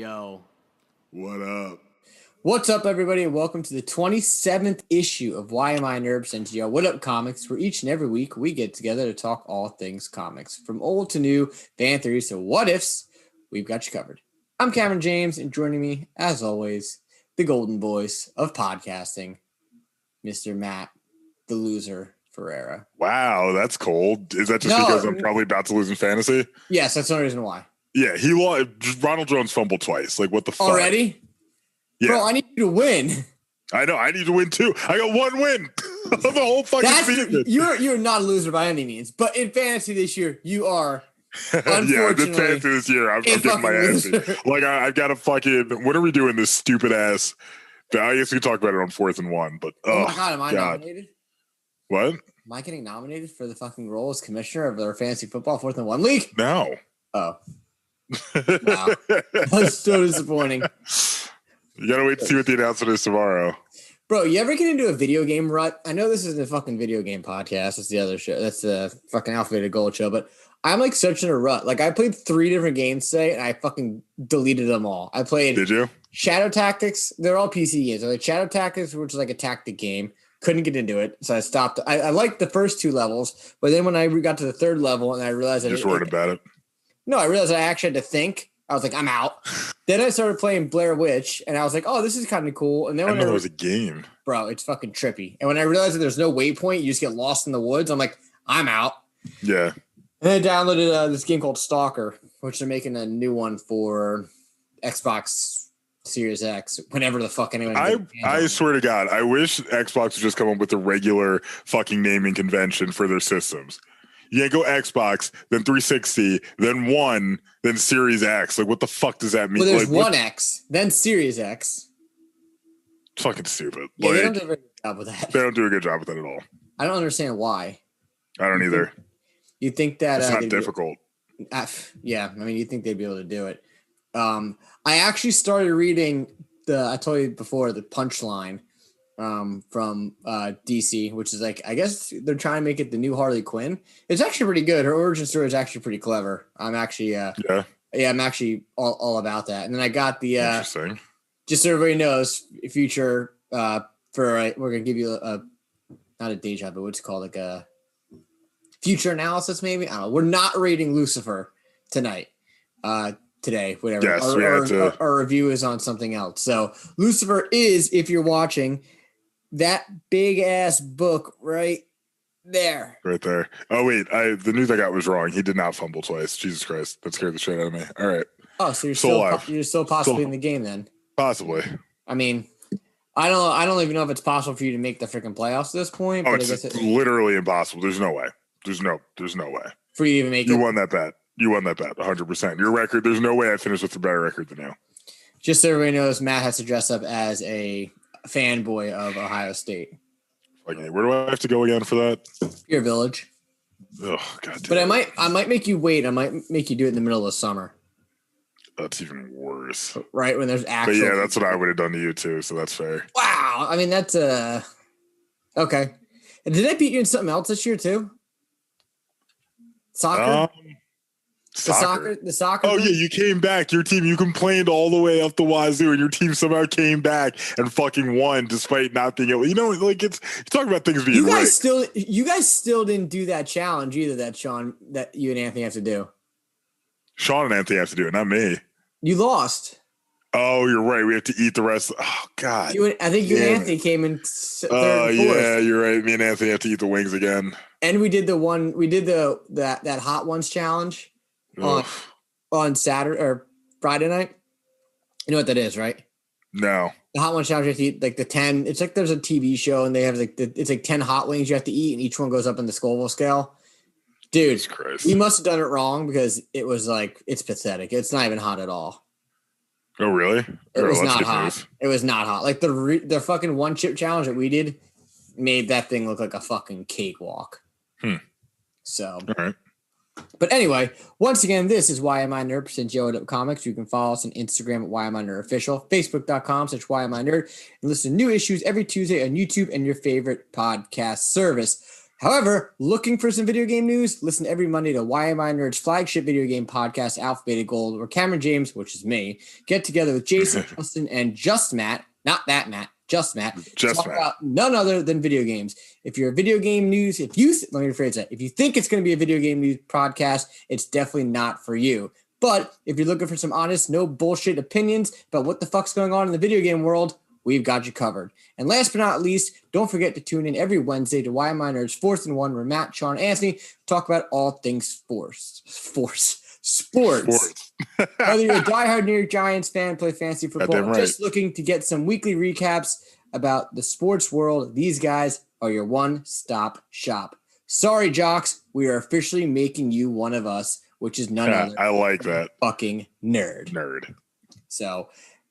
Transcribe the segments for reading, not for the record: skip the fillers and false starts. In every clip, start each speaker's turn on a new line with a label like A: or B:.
A: Yo.
B: What up?
A: What's up, everybody, and welcome to the 27th issue of Why Am I Nerd Sent to Yo? Wud Up Comics, where each and every week we get together to talk all things comics. From old to new, fan theories to what ifs, we've got you covered. I'm Cameron James, and joining me, as always, the golden voice of podcasting, Mr. Matt, the loser, Ferreira.
B: Wow, that's cold. Is that just because I'm probably about to lose in fantasy?
A: Yes, that's the only reason why.
B: Yeah, he lost. Ronald Jones fumbled twice. Like, what the fuck?
A: Already?
B: Yeah.
A: Bro, I need you to win.
B: I know. I need to win, too. I got one win of the whole fucking season.
A: You're not a loser by any means, but in fantasy this year, you are.
B: Yeah, this fantasy this year, I'm getting my ass beat. Like, I've got a fucking... When are we doing this stupid ass... I guess we can talk about it on 4th and 1, but...
A: Oh, my God, am I nominated?
B: What?
A: Am I getting nominated for the fucking role as commissioner of their fantasy football 4th and 1 league?
B: No.
A: Oh. Wow. That's so disappointing.
B: You gotta wait to see what the announcement is tomorrow.
A: Bro, you ever get into a video game rut? I know this isn't a fucking video game podcast. That's the other show. That's the fucking Alphabet Gold show. But I'm like such in a rut. Like I played 3 different games today and I fucking deleted them all. I played
B: Did you?
A: Shadow Tactics. They're all PC games. I like Shadow Tactics, which is like a tactic game. Couldn't get into it. So I stopped. I liked the first 2 levels. But then when I got to the 3rd level and I realized
B: Just worried about it.
A: No, I realized I actually had to think. I was like, I'm out. Then I started playing Blair Witch, and I was like, oh, this is kind of cool. And then when
B: I know it was a game.
A: Bro, it's fucking trippy. And when I realized that there's no waypoint, you just get lost in the woods, I'm like, I'm out.
B: Yeah.
A: And I downloaded this game called Stalker, which they're making a new one for Xbox Series X, whenever the fuck anyone.
B: I swear to God, I wish Xbox would just come up with a regular fucking naming convention for their systems. You can't go Xbox, then 360, then One, then Series X. Like, what the fuck does that mean?
A: Well, there's
B: like,
A: One X, then Series X.
B: Fucking stupid.
A: Yeah,
B: like,
A: they don't do a very good job with that.
B: They don't do a good job with that at all.
A: I don't understand why.
B: I don't either.
A: You think that
B: it's not difficult?
A: Yeah, I mean, you think they'd be able to do it. I actually started reading I told you before, the Punchline from DC, which is like, I guess they're trying to make it the new Harley Quinn. It's actually pretty good. Her origin story is actually pretty clever. I'm actually I'm actually all about that. And then I got the
B: interesting.
A: Just so everybody knows, future we're gonna give you not a deja vu, what's it called, like a future analysis, maybe. I don't know. We're not rating Lucifer tonight. Today, whatever.
B: Yes,
A: our review is on something else. So Lucifer is, if you're watching, that big ass book right there.
B: Right there. Oh wait, the news I got was wrong. He did not fumble twice. Jesus Christ, that scared the shit out of me. All right.
A: Oh, so you're still possibly in the game then?
B: Possibly.
A: I mean, I don't even know if it's possible for you to make the freaking playoffs at this point.
B: Oh,
A: but
B: it's
A: I guess
B: literally impossible. There's no way. There's no way
A: for you to even make it.
B: You won that bet. 100%. Your record. There's no way I finished with a better record than you.
A: Just so everybody knows, Matt has to dress up as a fanboy of Ohio State.
B: Okay, where do I have to go again for that?
A: Your village.
B: Oh God.
A: But I might make you wait. I might make you do it in the middle of summer.
B: That's even worse.
A: Right when there's actual.
B: But yeah, that's what I would have done to you too. So that's fair.
A: Wow. I mean, that's okay. And did I beat you in something else this year too? Soccer. The soccer.
B: Oh,
A: thing?
B: yeah, you came back. Your team, you complained all the way up the wazoo, and your team somehow came back and fucking won despite not being able. You know, like you talk about things being rigged.
A: You guys still didn't do that challenge either. That Sean, that you and Anthony have to do.
B: Sean and Anthony have to do it, not me.
A: You lost.
B: Oh, you're right. We have to eat the rest. Oh God.
A: I think you and Anthony came in third.
B: Oh yeah, you're right. Me and Anthony have to eat the wings again.
A: And we did that Hot Ones challenge. On Saturday or Friday night. You know what that is, right?
B: No.
A: The Hot One challenge, you have to eat like the 10. It's like there's a TV show and they have like it's like 10 hot wings you have to eat, and each one goes up in the Scoville scale. Dude, we must have done it wrong because it was like, it's pathetic. It's not even hot at all.
B: Oh really?
A: It was not hot. It was not hot. Like the fucking one chip challenge that we did made that thing look like a fucking cakewalk. So.
B: All right.
A: But anyway, once again, this is Why Am I Nerd % Wud Up Comics. You can follow us on Instagram at Why Am I Nerd Official, Facebook.com/Why Am I Nerd, and listen to new issues every Tuesday on YouTube and your favorite podcast service. However, looking for some video game news? Listen every Monday to Why Am I Nerd's flagship video game podcast, Alpha Beta Gold, where Cameron James, which is me, get together with Jason, Justin, and Just Matt, not that Matt, Just Matt, talk about none other than video games. If you're a video game news, let me rephrase that. If you think it's going to be a video game news podcast, it's definitely not for you. But if you're looking for some honest, no bullshit opinions about what the fuck's going on in the video game world, we've got you covered. And last but not least, don't forget to tune in every Wednesday to Why Am I Nerd's 4th and 1, where Matt, Sean, and Anthony talk about all things sports. Whether you're a diehard New York Giants fan, play fantasy football, or just looking to get some weekly recaps about the sports world, these guys are your one-stop shop. Sorry, jocks, we are officially making you one of us, which is none other.
B: I like that.
A: Fucking nerd. So,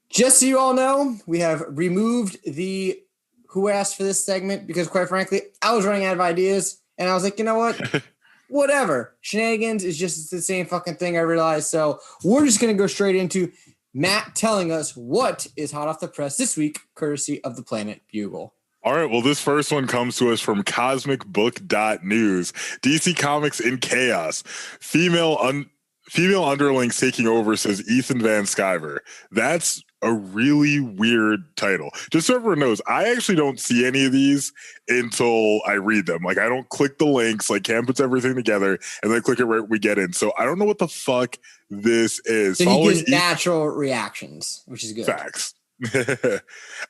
A: just so you all know, we have removed the Who Asked for this segment because, quite frankly, I was running out of ideas, and I was like, you know what? Whatever. Shenanigans is just the same fucking thing, I realized. So we're just going to go straight into Matt telling us what is hot off the press this week, courtesy of the Planet Bugle.
B: All right, well, this first one comes to us from cosmicbook.news. DC Comics in chaos. Female underlings taking over, says Ethan Van Sciver. That's a really weird title. Just so everyone knows, I actually don't see any of these until I read them. Like, I don't click the links, like Cam puts everything together and then click it right when we get in. So I don't know what the fuck this is.
A: So he gives natural reactions, which is good.
B: Facts.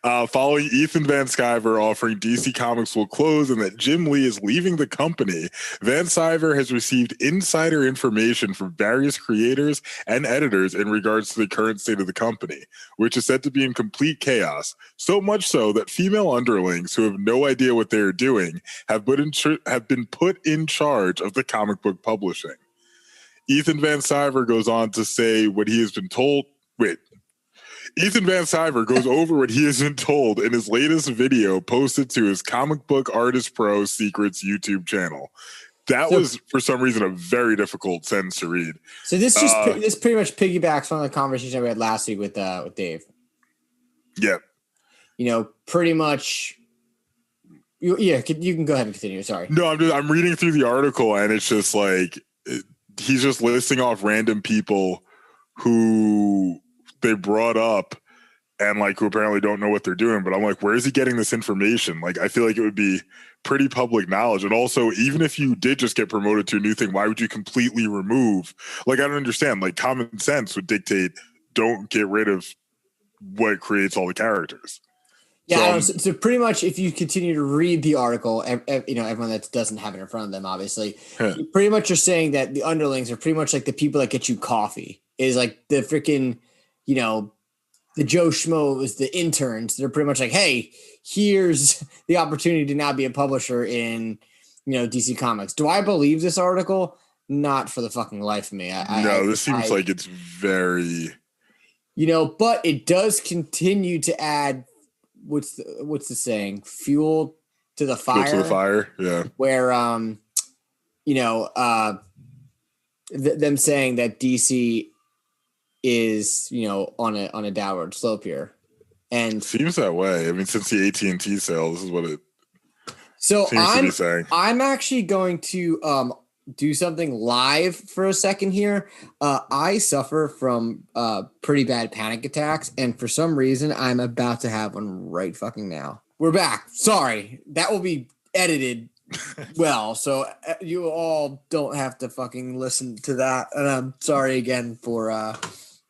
B: Following Ethan Van Sciver offering DC Comics will close and that Jim Lee is leaving the company, Van Sciver has received insider information from various creators and editors in regards to the current state of the company, which is said to be in complete chaos, so much so that female underlings who have no idea what they are doing have been put in charge of the comic book publishing. Ethan Van Sciver goes on to say what he has been told. Ethan Van Sciver goes over what he has been told in his latest video posted to his Comic Book Artist Pro Secrets YouTube channel. That was, for some reason, a very difficult sentence to read.
A: So this pretty much piggybacks on the conversation I had last week with Dave.
B: Yeah.
A: You know, pretty much. You can go ahead and continue. Sorry.
B: No, I'm reading through the article and it's just like he's just listing off random people who they brought up and like who apparently don't know what they're doing. But I'm like, where is he getting this information? Like, I feel like it would be pretty public knowledge. And also, even if you did just get promoted to a new thing, why would you completely remove? Like, I don't understand. Like, common sense would dictate don't get rid of what creates all the characters.
A: Yeah, so pretty much if you continue to read the article, everyone that doesn't have it in front of them, obviously, you pretty much are saying that the underlings are pretty much like the people that get you coffee. Is like the freaking, the Joe Schmoes, the interns. They're pretty much like, hey, here's the opportunity to now be a publisher in, DC Comics. Do I believe this article? Not for the fucking life of me.
B: This seems like it's very,
A: but it does continue to add. What's the saying? Fuel to the fire.
B: Fuel to the fire. Yeah.
A: Where them saying that DC is on a downward slope here, and
B: seems that way. I mean, since the AT&T sale, this is what it
A: seems
B: to be saying.
A: I'm actually going to do something live for a second here. I suffer from pretty bad panic attacks, and for some reason, I'm about to have one right fucking now. We're back. Sorry, that will be edited well, so you all don't have to fucking listen to that. And I'm sorry again for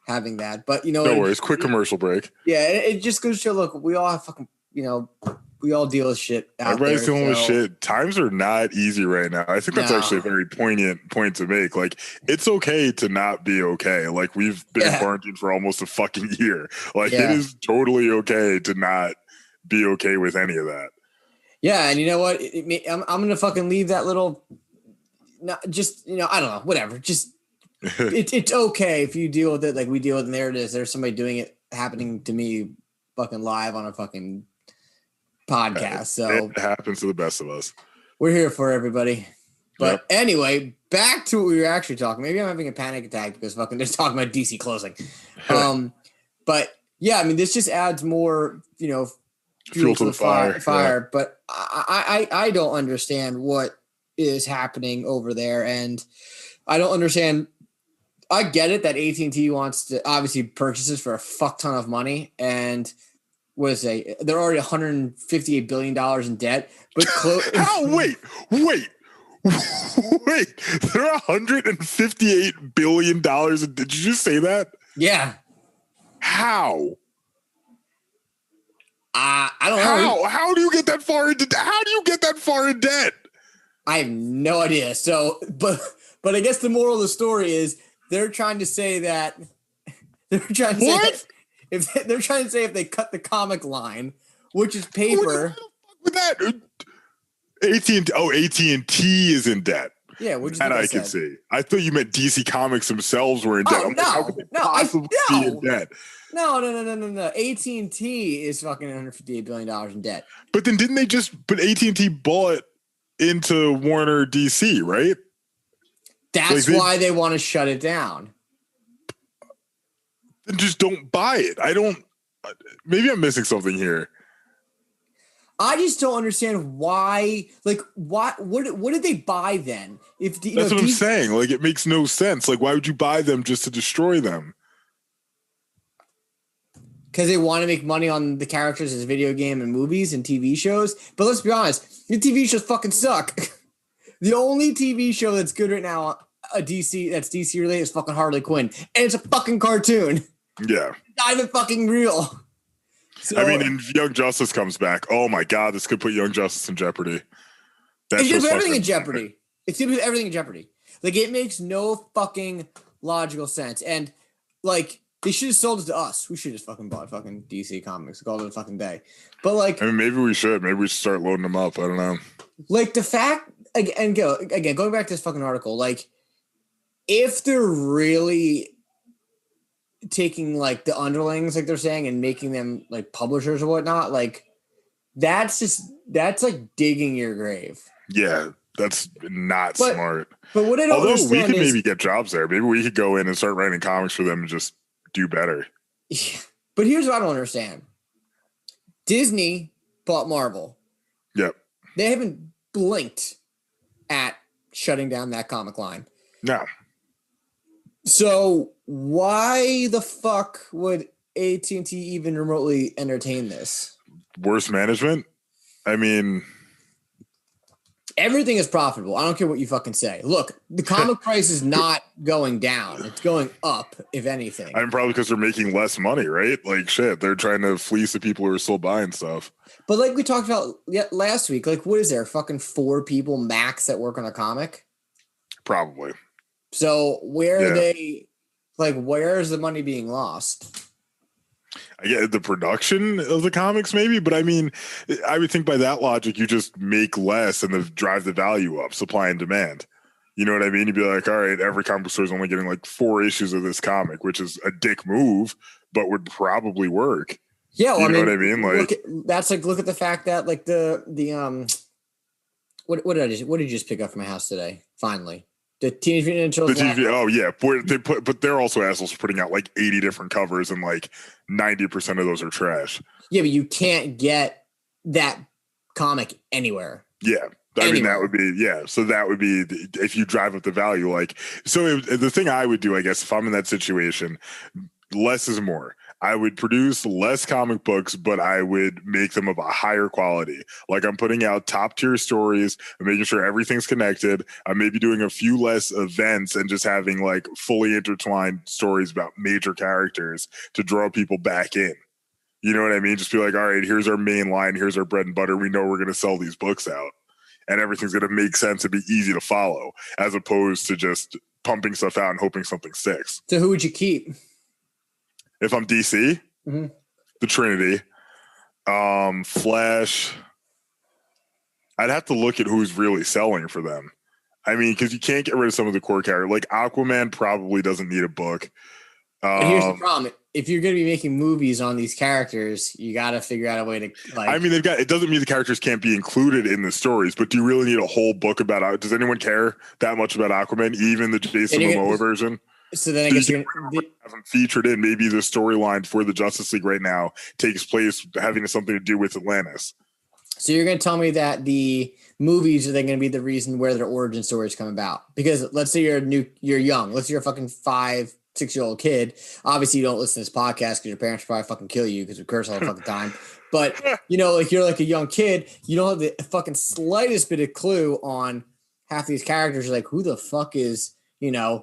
A: having that, but
B: no worries. Quick commercial break.
A: Yeah, it just goes to show. Look, we all have fucking we all deal with shit out
B: Everybody's
A: there,
B: dealing with shit. Times are not easy right now. I think that's actually a very poignant point to make. Like, it's okay to not be okay. Like, we've been quarantined for almost a fucking year. Like, it is totally okay to not be okay with any of that.
A: Yeah, and you know what? I'm gonna fucking leave that little. Not just I don't know. Whatever. Just it's okay if you deal with it like we deal with it. And there it is. There's somebody doing it happening to me, fucking live on a fucking podcast. So
B: it happens to the best of us.
A: We're here for everybody. But anyway, back to what we were actually talking. Maybe I'm having a panic attack because fucking they're talking about DC closing. But yeah, I mean, this just adds more, fuel to the fire.
B: Yeah.
A: But I don't understand what is happening over there, and I don't understand. I get it that AT&T wants to obviously purchase this for a fuck ton of money, and they're already $158 billion in debt. But
B: how? Wait. They're $158 billion. Did you just say that?
A: Yeah.
B: How?
A: I don't know.
B: How do you get that far into? How do you get that far in debt?
A: I have no idea. So, but I guess the moral of the story is they're trying to say that if they cut the comic line, which is paper,
B: with that AT&T is in debt.
A: Yeah, what
B: that I can see. I thought you meant DC Comics themselves were in debt.
A: In debt? No. AT&T is fucking $158 billion in debt.
B: But then didn't they but AT&T bought into Warner DC, right?
A: That's why they want to shut it down.
B: Then just don't buy it. Maybe I'm missing something here.
A: I just don't understand why. Like, what did they buy then?
B: That's what I'm saying. Like, it makes no sense. Like, why would you buy them just to destroy them?
A: Because they want to make money on the characters as video game and movies and TV shows. But let's be honest, the TV shows fucking suck. The only TV show that's good right now, that's DC related, is fucking Harley Quinn, and it's a fucking cartoon.
B: Yeah,
A: it's not even fucking real.
B: So, I mean, and Young Justice comes back. Oh my God, this could put Young Justice in jeopardy.
A: It's gonna put everything in jeopardy. It's gonna put everything in jeopardy. Like, it makes no fucking logical sense. And like, they should have sold it to us. We should have just fucking bought fucking DC Comics, called it a fucking day. But like,
B: I mean, maybe we should. Maybe we should start loading them up. I don't know. Like,
A: the fact going back to this fucking article, like, if they're really taking like the underlings, like they're saying, and making them like publishers or whatnot, like that's like digging your grave.
B: Yeah, that's not smart.
A: But what I don't understand
B: we could maybe get jobs there. Maybe we could go in and start writing comics for them and just do better.
A: Yeah. But here's what I don't understand. Disney bought Marvel.
B: Yep.
A: They haven't blinked at shutting down that comic line.
B: No.
A: So why the fuck would AT&T even remotely entertain this?
B: Worse management? I mean,
A: everything is profitable. I don't care what you fucking say. Look, the comic price is not going down. It's going up, if anything.
B: I mean, probably because they're making less money, right? Like, shit, they're trying to fleece the people who are still buying stuff.
A: But like we talked about last week, like, what is there? Fucking 4 people max that work on a comic?
B: Probably.
A: So where are they, like, where is the money being lost?
B: I get the production of the comics, maybe, but I mean, I would think by that logic, you just make less and drive the value up, supply and demand. You know what I mean? You'd be like, all right, every comic store is only getting like 4 issues of this comic, which is a dick move, but would probably work.
A: Yeah, well,
B: you know what I mean? Like,
A: look at the fact that like what did you just pick up from my house today? Finally. The Teenage Mutant Ninja Turtles.
B: Oh yeah, but they're also assholes for putting out like 80 different covers, and like 90% of those are trash.
A: Yeah, but you can't get that comic anywhere.
B: Yeah, I mean that would be So that would be if you drive up the value. Like, so the thing I would do, I guess, if I'm in that situation, less is more. I would produce less comic books, but I would make them of a higher quality. Like, I'm putting out top tier stories. I'm making sure everything's connected. I'm maybe doing a few less events and just having like fully intertwined stories about major characters to draw people back in. You know what I mean? Just be like, all right, here's our main line. Here's our bread and butter. We know we're going to sell these books out, and everything's going to make sense and be easy to follow, as opposed to just pumping stuff out and hoping something sticks.
A: So who would you keep?
B: If I'm DC, the Trinity, Flash, I'd have to look at who's really selling for them. I mean, because you can't get rid of some of the core characters. Like, Aquaman probably doesn't need a book.
A: And here's the problem. If you're going to be making movies on these characters, you got to figure out a way to, like...
B: I mean, it doesn't mean the characters can't be included in the stories, but do you really need a whole book about... Does anyone care that much about Aquaman, even the Jason Momoa version?
A: So then I guess you're
B: haven't featured in. Maybe the storyline for the Justice League right now takes place having something to do with Atlantis.
A: So you're going to tell me that the movies are then going to be the reason where their origin stories come about? Because let's say you're young. Let's say you're a fucking 5-6-year-old kid. Obviously, you don't listen to this podcast because your parents probably fucking kill you because we curse all the fucking time. But like you're like a young kid, you don't have the fucking slightest bit of clue on half these characters. You're like, who the fuck is
B: I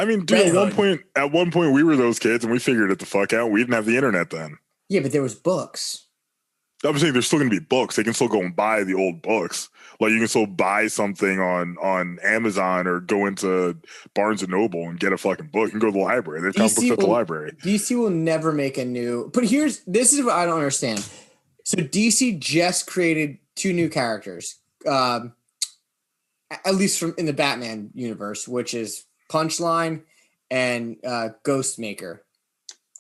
B: mean, dude, at one point we were those kids and we figured it the fuck out. We didn't have the internet then.
A: Yeah, but there was books.
B: I'm saying there's still going to be books. They can still go and buy the old books. Like you can still buy something on Amazon or go into Barnes and Noble and get a fucking book. You can go to the library. They have comic books at the library.
A: DC will never make a new. But this is what I don't understand. So DC just created 2 new characters, at least in the Batman universe, which is Punchline and Ghostmaker.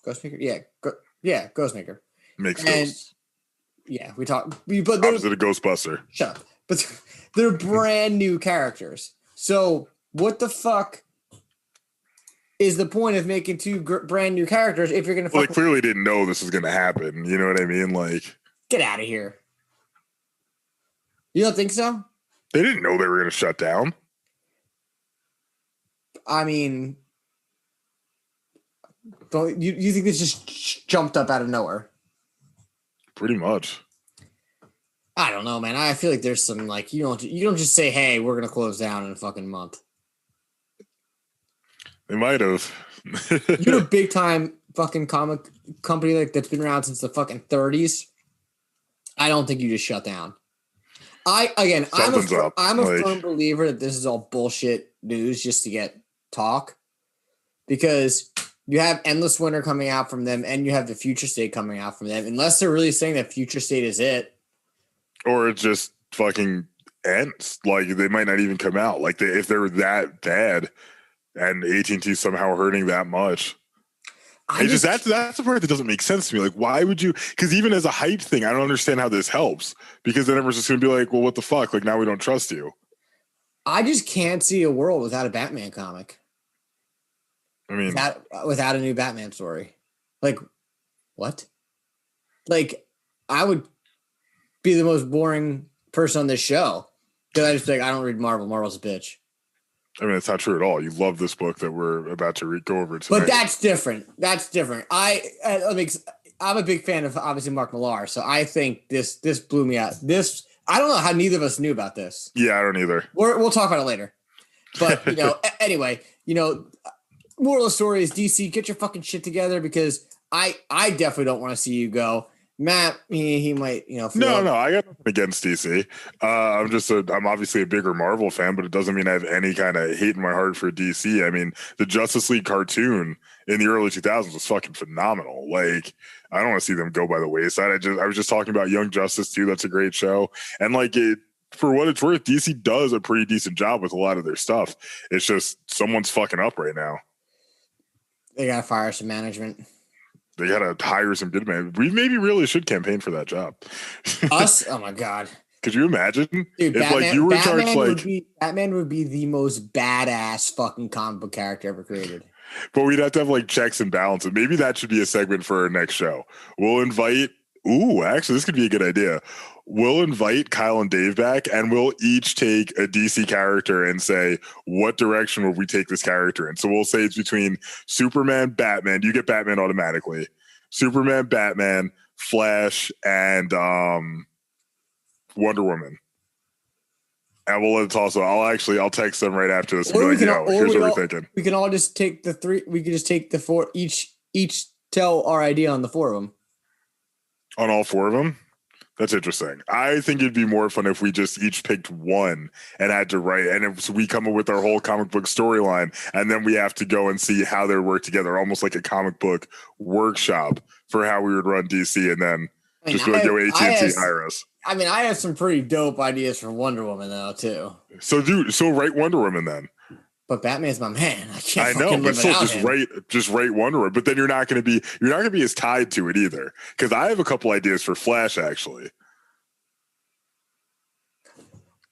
A: Ghostmaker, yeah, Ghostmaker
B: Makes sense.
A: Yeah, we talk. But
B: opposite a Ghostbuster.
A: Shut up. But they're brand new characters. So what the fuck is the point of making 2 brand new characters if you're going to?
B: Well, they clearly didn't know this was going to happen. You know what I mean? Like,
A: get out of here. You don't think so?
B: They didn't know they were going to shut down.
A: I mean, don't you think this just jumped up out of nowhere?
B: Pretty much.
A: I don't know, man. I feel like there's some like you don't just say, "Hey, we're gonna close down in a fucking month."
B: They might have.
A: You're a big time fucking comic company like that's been around since the fucking 30s. I don't think you just shut down. I'm a firm believer that this is all bullshit news just to get talk, because you have Endless Winter coming out from them and you have the Future State coming out from them. Unless they're really saying that Future State is it.
B: Or it just fucking ends. Like they might not even come out. Like if they're that bad and AT&T somehow hurting that much. That's the part that doesn't make sense to me. Like, why would you? Because even as a hype thing, I don't understand how this helps. Because then everyone's just going to be like, well, what the fuck? Like now we don't trust you.
A: I just can't see a world without a Batman comic.
B: I mean,
A: without a new Batman story. Like, what? Like, I would be the most boring person on this show. Because I just I don't read Marvel. Marvel's a bitch.
B: I mean, it's not true at all. You love this book that we're about to go over tonight.
A: But that's different. I'm a big fan of obviously Mark Millar, so I think this blew me out. I don't know how neither of us knew about this.
B: Yeah, I don't either.
A: We'll talk about it later. But anyway, moral of the story is DC, get your fucking shit together, because I definitely don't want to see you go. Matt, he might, No,
B: I got nothing against DC. I'm obviously a bigger Marvel fan, but it doesn't mean I have any kind of hate in my heart for DC. I mean, the Justice League cartoon in the early 2000s was fucking phenomenal. Like, I don't want to see them go by the wayside. I was just talking about Young Justice too. That's a great show. And for what it's worth, DC does a pretty decent job with a lot of their stuff. It's just someone's fucking up right now.
A: They gotta fire some management.
B: They gotta hire some good men. We maybe really should campaign for that job.
A: Us? Oh my god!
B: Could you imagine?
A: Dude, Batman would be the most badass fucking comic book character ever created.
B: But we'd have to have checks and balances. Maybe that should be a segment for our next show. We'll invite. Actually, this could be a good idea. We'll invite Kyle and Dave back, and we'll each take a DC character and say, what direction would we take this character in? So we'll say it's between Superman, Batman. You get Batman automatically. Superman, Batman, Flash, and Wonder Woman. And we'll let it toss. I'll text them right after this. And be like, here's what we're thinking.
A: We can all just take the 3. We could just take the 4. Each tell our idea on the 4 of them.
B: On all 4 of them? That's interesting. I think it'd be more fun if we just each picked one and had to write. And if we come up with our whole comic book storyline, and then we have to go and see how they work together, almost like a comic book workshop for how we would run DC. And then just be like, yo, AT&T, hire us.
A: I mean, I have some pretty dope ideas for Wonder Woman, though, too.
B: So write Wonder Woman then.
A: But Batman's my man.
B: I know, but still, just write Wonder Woman. But then you're not going to be as tied to it either. Because I have a couple ideas for Flash, actually.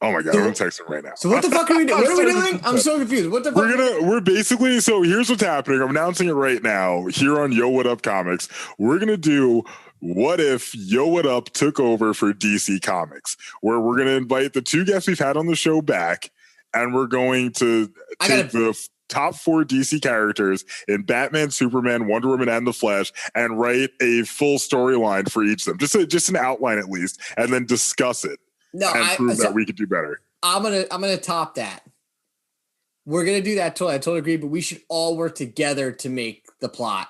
B: Oh my god, I'm texting right now.
A: So what the fuck are we doing? What are we doing? I'm so confused. What the fuck?
B: We're basically, so here's what's happening. I'm announcing it right now here on Yo Wud Up Comics. We're gonna do what if Yo What Up took over for DC Comics, where we're going to invite the two guests we've had on the show back, and we're going to take the top 4 DC characters in Batman, Superman, Wonder Woman, and The Flash, and write a full storyline for each of them, just an outline at least, and then discuss it and prove that we could do better.
A: I'm gonna top that. We're gonna do that. I totally agree, but we should all work together to make the plot.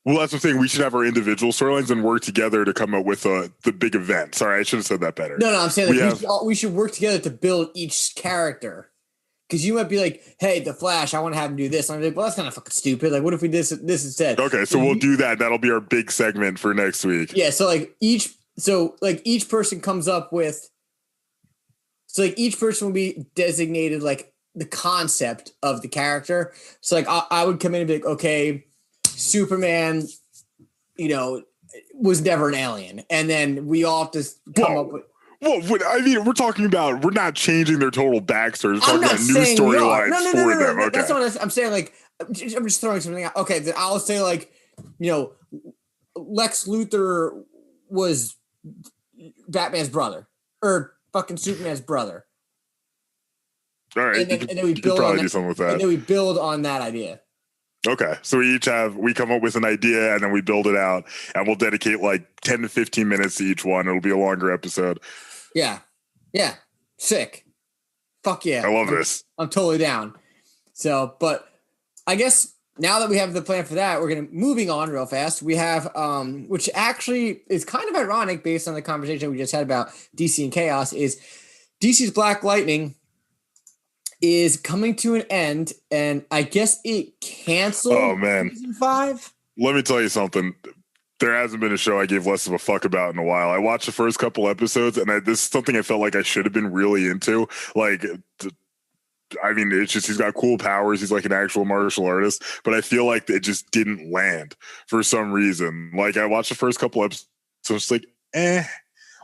B: Well, that's the thing. We should have our individual storylines and work together to come up with the big event. Sorry, I should have said that better.
A: No, I'm saying we should work together to build each character. Because you might be like, hey, The Flash, I want to have him do this. And I'm like, well, that's kind of fucking stupid. Like, what if we did this instead?
B: Okay, so we'll do that. That'll be our big segment for next week.
A: Yeah, each person comes up with, each person will be designated like the concept of the character. So like I would come in and be like, okay, Superman, was never an alien. And then we all have to come up with.
B: Well, I mean, we're not changing their total backstory. We're talking about new storylines for them. Okay.
A: That's what I'm saying. Like, I'm just throwing something out. Okay, then I'll say like, Lex Luthor was Batman's brother or fucking Superman's brother.
B: All right,
A: and then we build on
B: do something with that.
A: And then we build on that idea.
B: Okay, so we come up with an idea and then we build it out, and we'll dedicate like 10 to 15 minutes to each one. It'll be a longer episode.
A: Yeah. Sick. Fuck yeah.
B: I love this.
A: I'm totally down. So, but I guess now that we have the plan for that, we're moving on real fast. We have, which actually is kind of ironic based on the conversation we just had about DC and Chaos, is DC's Black Lightning is coming to an end, and I guess it canceled season 5.
B: Let me tell you something. There hasn't been a show I gave less of a fuck about in a while. I watched the first couple episodes, and this is something I felt like I should have been really into. Like, I mean, it's just he's got cool powers. He's like an actual martial artist, but I feel like it just didn't land for some reason. Like, I watched the first couple episodes, so it's like,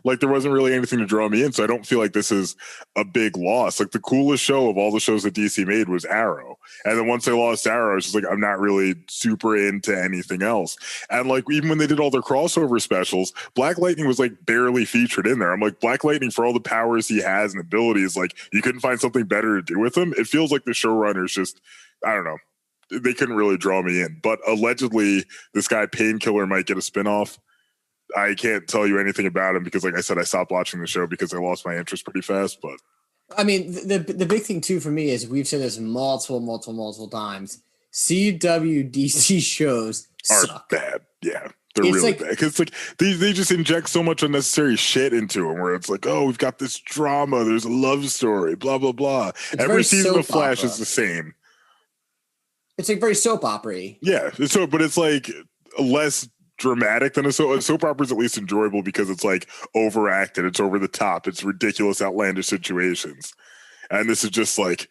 B: like there wasn't really anything to draw me in. So I don't feel like this is a big loss. Like the coolest show of all the shows that DC made was Arrow. And then once they lost Arrow, it's just like, I'm not really super into anything else. And like, even when they did all their crossover specials, Black Lightning was like barely featured in there. I'm like, Black Lightning, for all the powers he has and abilities, like you couldn't find something better to do with him. It feels like the showrunners just, I don't know. They couldn't really draw me in, but allegedly this guy Painkiller might get a spinoff. I can't tell you anything about him because, like I said, I stopped watching the show because I lost my interest pretty fast. But
A: I mean, the big thing too for me is we've said this multiple times. CW DC shows
B: are bad. Yeah, they're really bad because like they just inject so much unnecessary shit into them. Where it's like, oh, we've got this drama. There's a love story. Blah blah blah. Every season of Flash is the same.
A: It's like very soap opera-y.
B: Yeah, but it's like less dramatic than a soap opera is at least enjoyable because it's like overacted, it's over the top, it's ridiculous, outlandish situations. And this is just like,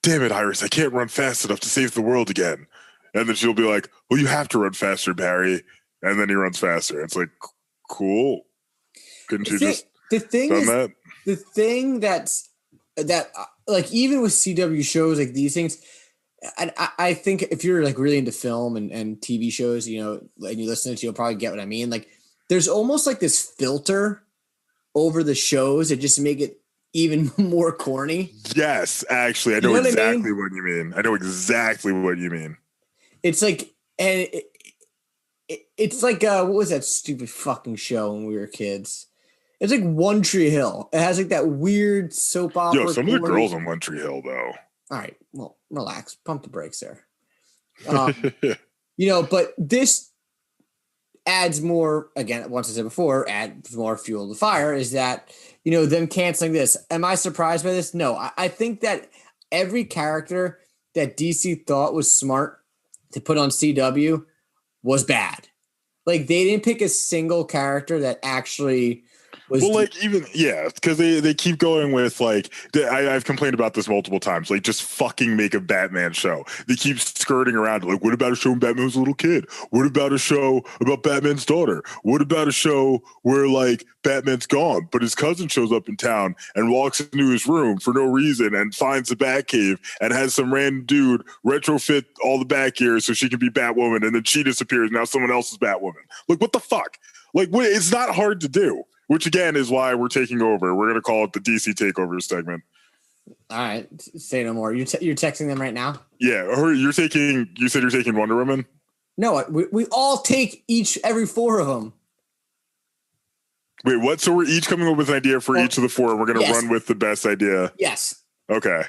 B: damn it, Iris, I can't run fast enough to save the world again. And then she'll be like, well, you have to run faster, Barry. And then he runs faster. It's like, cool. Couldn't you just done that?
A: The thing that's like, even with CW shows like these things, I think if you're like really into film and TV shows, and you listen to it, you'll probably get what I mean. Like there's almost like this filter over the shows that just make it even more corny.
B: Yes, actually, I know exactly what you mean. I know exactly what you mean.
A: It's like, and it's like, what was that stupid fucking show when we were kids? It's like One Tree Hill. It has like that weird soap opera.
B: Yo, some of the girls on One Tree Hill though.
A: All right, well, relax, pump the brakes there. But this adds more, again, once I said before, adds more fuel to the fire, is that, them canceling this. Am I surprised by this? No, I think that every character that DC thought was smart to put on CW was bad. Like, they didn't pick a single character that actually
B: Well, like even because they keep going with like I've complained about this multiple times. Like just fucking make a Batman show. They keep skirting around. Like, what about a show when Batman was a little kid? What about a show about Batman's daughter? What about a show where like Batman's gone, but his cousin shows up in town and walks into his room for no reason and finds the Batcave and has some random dude retrofit all the Bat gear so she can be Batwoman, and then she disappears. Now someone else is Batwoman. Like, what the fuck? Like, it's not hard to do. Which again is why we're taking over. We're going to call it the DC Takeover segment. All
A: right, say no more. You're texting them right now.
B: Yeah, you said you're taking Wonder Woman.
A: No, we all take every 4 of them.
B: Wait, what? So we're each coming up with an idea for each of the 4. We're going to run with the best idea.
A: Yes.
B: Okay.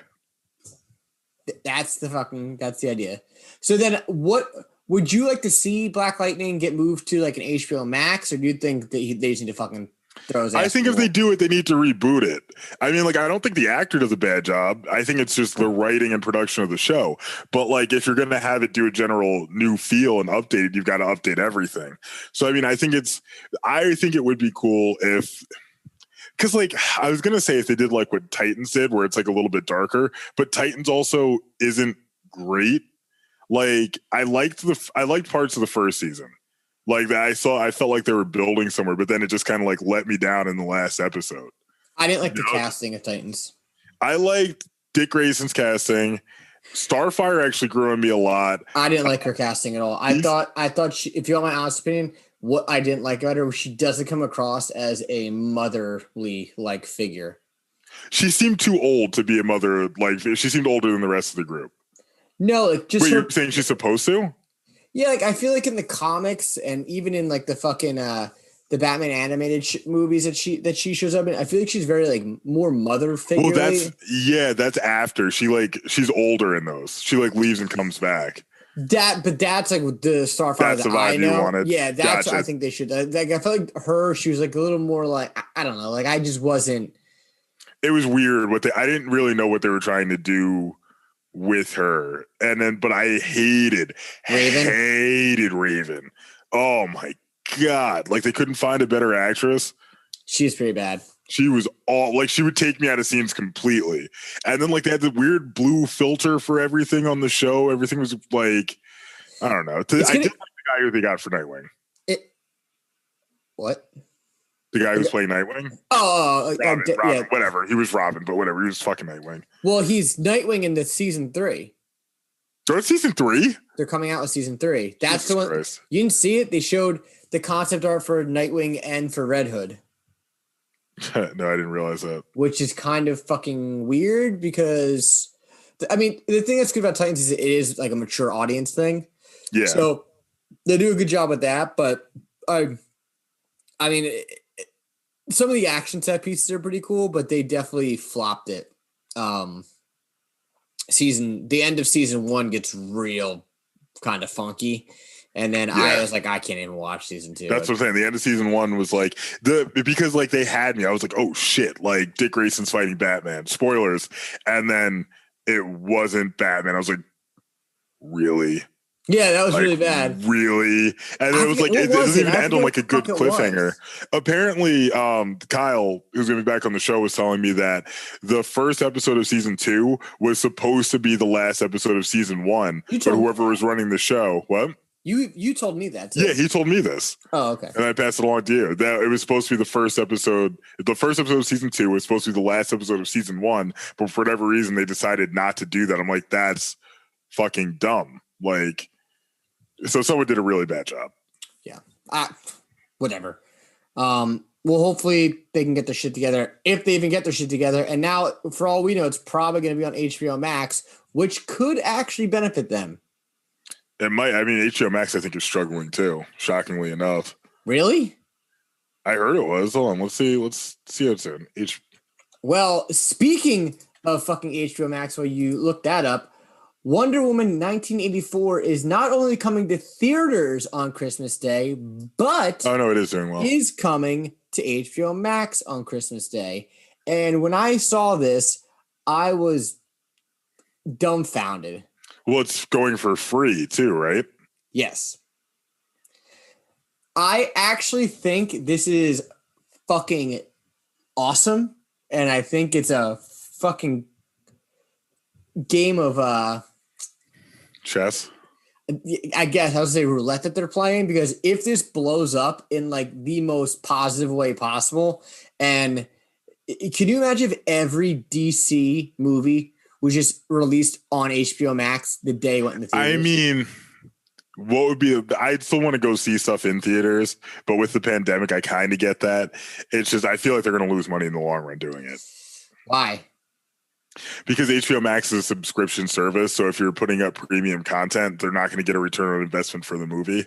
A: That's the idea. So then, what would you like to see Black Lightning get moved to, like an HBO Max, or do you think that they just need to fucking?
B: I think if they do it, they need to reboot it. I mean, like, I don't think the actor does a bad job. I think it's just the writing and production of the show. But like, if you're going to have it do a general new feel and update it, you've got to update everything. So, I mean, I think it would be cool because like, I was going to say if they did like what Titans did, where it's like a little bit darker, but Titans also isn't great. Like, I liked parts of the first season. Like that, I felt like they were building somewhere, but then it just kind of like let me down in the last episode.
A: I didn't like the casting of Titans.
B: I liked Dick Grayson's casting. Starfire actually grew on me a lot.
A: I didn't like her casting at all. I thought she, if you want my honest opinion, what I didn't like about her was she doesn't come across as a motherly like figure.
B: She seemed too old to be a mother. Like she seemed older than the rest of the group.
A: No, like just
B: you're saying she's supposed to?
A: Yeah, like I feel like in the comics and even in like the fucking the Batman animated movies that she shows up in, I feel like she's very like more mother figure.
B: Well, that's after she's older in those. She like leaves and comes back.
A: But that's like the Starfire
B: that's
A: that
B: the vibe
A: I know.
B: You wanted.
A: Yeah, that's what I think they should. Like I felt like she was like a little more like I don't know. Like I just wasn't.
B: It was weird I didn't really know what they were trying to do with her, but I hated Raven. Oh my god, like they couldn't find a better actress.
A: She's pretty bad.
B: She was she would take me out of scenes completely, and then like they had the weird blue filter for everything on the show. Everything was like, I don't know. I did like the guy who they got for Nightwing.
A: What?
B: The guy who's playing Nightwing?
A: Robin,
B: yeah. Whatever. He was Robin, but whatever. He was fucking Nightwing.
A: Well, he's Nightwing in the season 3.
B: So it's season 3?
A: They're coming out with season 3. That's
B: Jesus
A: the one.
B: Christ.
A: You didn't see it? They showed the concept art for Nightwing and for Red Hood.
B: No, I didn't realize that.
A: Which is kind of fucking weird because, I mean, the thing that's good about Titans is it is like a mature audience thing.
B: Yeah.
A: So they do a good job with that, but I mean, some of the action set pieces are pretty cool, but they definitely flopped it. The end of season 1 gets real kind of funky. And then I was like, I can't even watch season 2.
B: That's what I'm saying. The end of season 1 was like because like they had me. I was like, oh shit! Like Dick Grayson's fighting Batman. Spoilers. And then it wasn't Batman. I was like, really?
A: Yeah, that was really bad.
B: Really? And then it was like it doesn't even end on like a good cliffhanger. Apparently, Kyle, who's gonna be back on the show, was telling me that the first episode of season 2 was supposed to be the last episode of season 1. But whoever was running the show, what?
A: You told me that too.
B: Yeah, he told me this.
A: Oh, okay.
B: And I passed it along to you. That it was supposed to be the first episode. The first episode of season 2 was supposed to be the last episode of season 1, but for whatever reason they decided not to do that. I'm like, that's fucking dumb. Like, so someone did a really bad job.
A: Yeah. Whatever. Well, hopefully they can get their shit together if they even get their shit together. And now, for all we know, it's probably going to be on HBO Max, which could actually benefit them.
B: It might. I mean, HBO Max, I think, is struggling too, shockingly enough.
A: Really?
B: I heard it was. Hold on. Let's see how it's in.
A: Well, speaking of fucking HBO Max, while you look that up, Wonder Woman 1984 is not only coming to theaters on Christmas Day, but
B: it is doing well.
A: Is coming to HBO Max on Christmas Day. And when I saw this, I was dumbfounded.
B: Well, it's going for free too, right?
A: Yes. I actually think this is fucking awesome, and I think it's a fucking game of
B: chess.
A: I guess I would say roulette that they're playing, because if this blows up in like the most positive way possible, and can you imagine if every DC movie was just released on HBO Max the day it went in the theaters?
B: I mean, what would be? I'd still want to go see stuff in theaters, but with the pandemic, I kind of get that. It's just I feel like they're going to lose money in the long run doing it.
A: Why?
B: Because HBO Max is a subscription service, so if you're putting up premium content, they're not going to get a return on investment for the movie.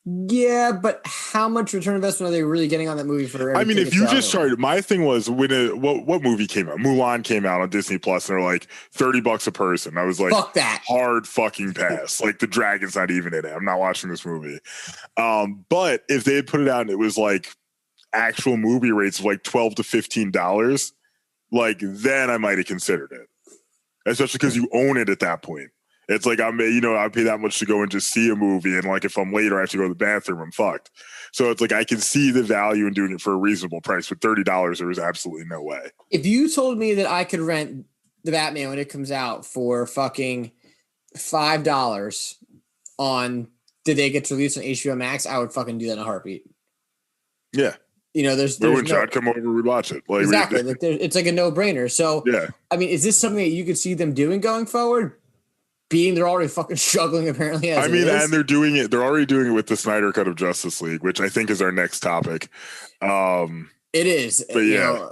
A: Yeah, but how much return investment are they really getting on that movie for?
B: I mean, if you just started, my thing was when what movie came out? Mulan came out on Disney Plus, and they're like $30 a person. I was like,
A: fuck that,
B: hard fucking pass. Like the dragon's not even in it. I'm not watching this movie. But if they had put it out and it was like actual movie rates of like $12 to $15, like then I might have considered it, especially because you own it at that point. It's like I pay that much to go and just see a movie, and like if I'm late or I have to go to the bathroom, I'm fucked. So it's like I can see the value in doing it for a reasonable price. With $30, there was absolutely no way.
A: If you told me that I could rent the Batman when it comes out for fucking $5 on the day it gets released on HBO Max, I would fucking do that in a heartbeat.
B: Yeah.
A: There's
B: I'd come over, we'd watch it. Like,
A: exactly. Like it's like a no-brainer. So,
B: yeah.
A: I mean, is this something that you could see them doing going forward? Being they're already fucking struggling, apparently.
B: And they're doing it. They're already doing it with the Snyder Cut of Justice League, which I think is our next topic.
A: It is.
B: But yeah,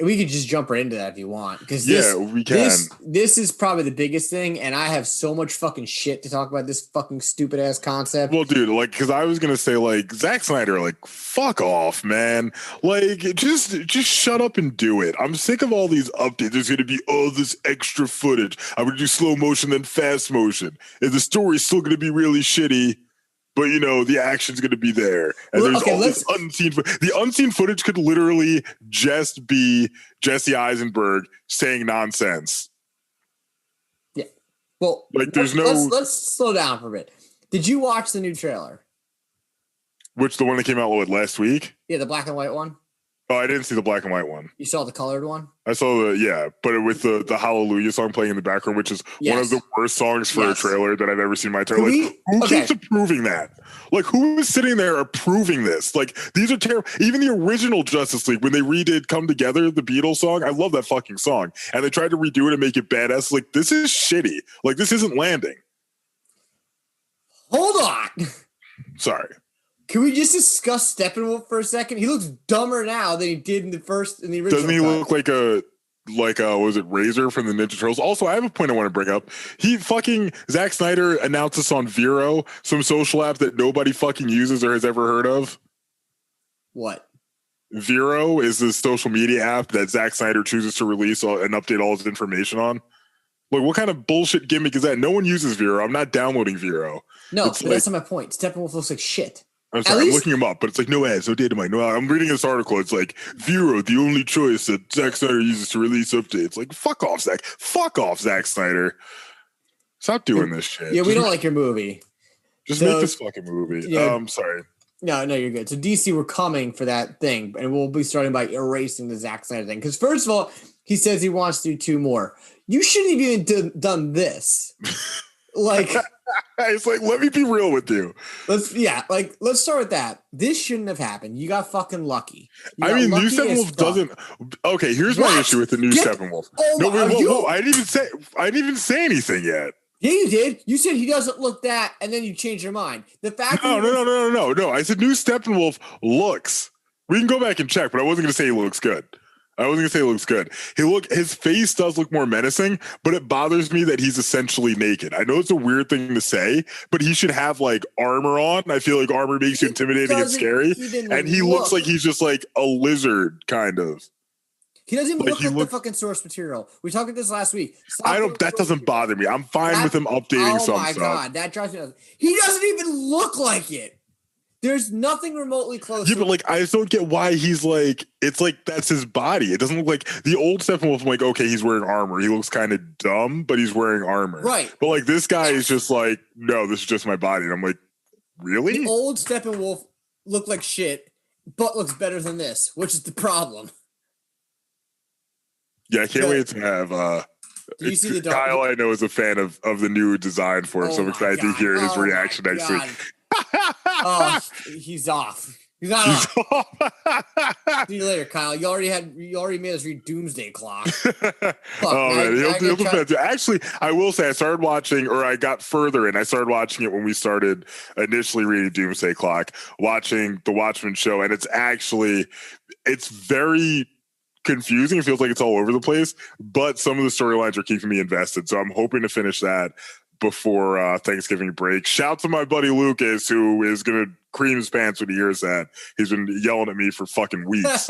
A: we could just jump right into that if you want, because
B: we can.
A: This is probably the biggest thing, and I have so much fucking shit to talk about this fucking stupid ass concept.
B: Well, dude, like, because I was gonna say, like, Zack Snyder, like, fuck off, man. Like, just shut up and do it. I'm sick of all these updates. There's gonna be all this extra footage. I'm gonna do slow motion then fast motion, and the story's still gonna be really shitty. But the action's going to be there, and there's all this unseen. The unseen footage could literally just be Jesse Eisenberg saying nonsense.
A: Yeah. Well,
B: like there's
A: let's slow down for a bit. Did you watch the new trailer?
B: Which, the one that came out last week?
A: Yeah, the black and white one.
B: Oh, I didn't see the black and white one.
A: You saw the colored one?
B: I saw but with the Hallelujah song playing in the background, which is one of the worst songs for a trailer that I've ever seen in my entire life. Who keeps approving that? Like, who is sitting there approving this? Like, these are terrible. Even the original Justice League, when they redid Come Together, the Beatles song, I love that fucking song. And they tried to redo it and make it badass. Like, this is shitty. Like, this isn't landing.
A: Hold on.
B: Sorry.
A: Can we just discuss Steppenwolf for a second? He looks dumber now than he did in the original.
B: Doesn't he look like a was it Razor from the Ninja Turtles? Also, I have a point I want to bring up. Zack Snyder announced this on Vero, some social app that nobody fucking uses or has ever heard of.
A: What?
B: Vero is the social media app that Zack Snyder chooses to release and update all his information on. Like, what kind of bullshit gimmick is that? No one uses Vero. I'm not downloading Vero.
A: No, but that's not my point. Steppenwolf looks like shit.
B: I'm sorry, I'm looking him up, but it's like no ads, no data mine, no. I'm reading this article. It's like Vero, the only choice that Zack Snyder uses to release updates. Like, fuck off, Zack. Fuck off, Zack Snyder. Stop doing this shit.
A: Yeah, we don't like your movie.
B: Just make this fucking movie.
A: Yeah,
B: I'm sorry.
A: No, you're good. So DC, we're coming for that thing, and we'll be starting by erasing the Zack Snyder thing. Because first of all, he says he wants to do 2 more. You shouldn't have even done this. Like,
B: it's like, let me be real with you.
A: Let's start with that. This shouldn't have happened. You got fucking lucky.
B: I mean, new Steppenwolf doesn't. Okay, here's my issue with the new Steppenwolf. Whoa, I didn't even say anything yet.
A: Yeah, you did. You said he doesn't look that, and then you changed your mind. The fact.
B: No. I said new Steppenwolf looks. We can go back and check, but I wasn't going to say he looks good. His face does look more menacing, but it bothers me that he's essentially naked. I know it's a weird thing to say, but he should have like armor on. I feel like armor makes you intimidating and scary. And he looks like he's just like a lizard, kind of.
A: He doesn't even look like the fucking source material. We talked about this last week.
B: That doesn't bother me. I'm fine with him updating some stuff. Oh my God,
A: that drives me nuts. He doesn't even look like it. There's nothing remotely close.
B: Yeah, but like, I just don't get why he's like, it's like that's his body. It doesn't look like the old Steppenwolf. I'm like, okay, he's wearing armor. He looks kind of dumb, but he's wearing armor.
A: Right.
B: But like, this guy is just like, no, this is just my body. And I'm like, really?
A: The old Steppenwolf looked like shit. butt looks better than this, which is the problem.
B: Yeah, I can't wait to have
A: do you see the dark?
B: Kyle, I know, is a fan of the new design for it, so I'm excited to hear his reaction next week.
A: Oh, he's off. He's not off. See you later, Kyle. You already made us read Doomsday Clock. Fuck,
B: man, he'll defend you. Actually, I will say I started watching, or I got further in. I started watching it when we started initially reading Doomsday Clock, watching the Watchmen show, and it's very confusing. It feels like it's all over the place, but some of the storylines are keeping me invested. So I'm hoping to finish that before Thanksgiving break. Shout to my buddy Lucas, who is going to cream his pants when he hears that. He's been yelling at me for fucking weeks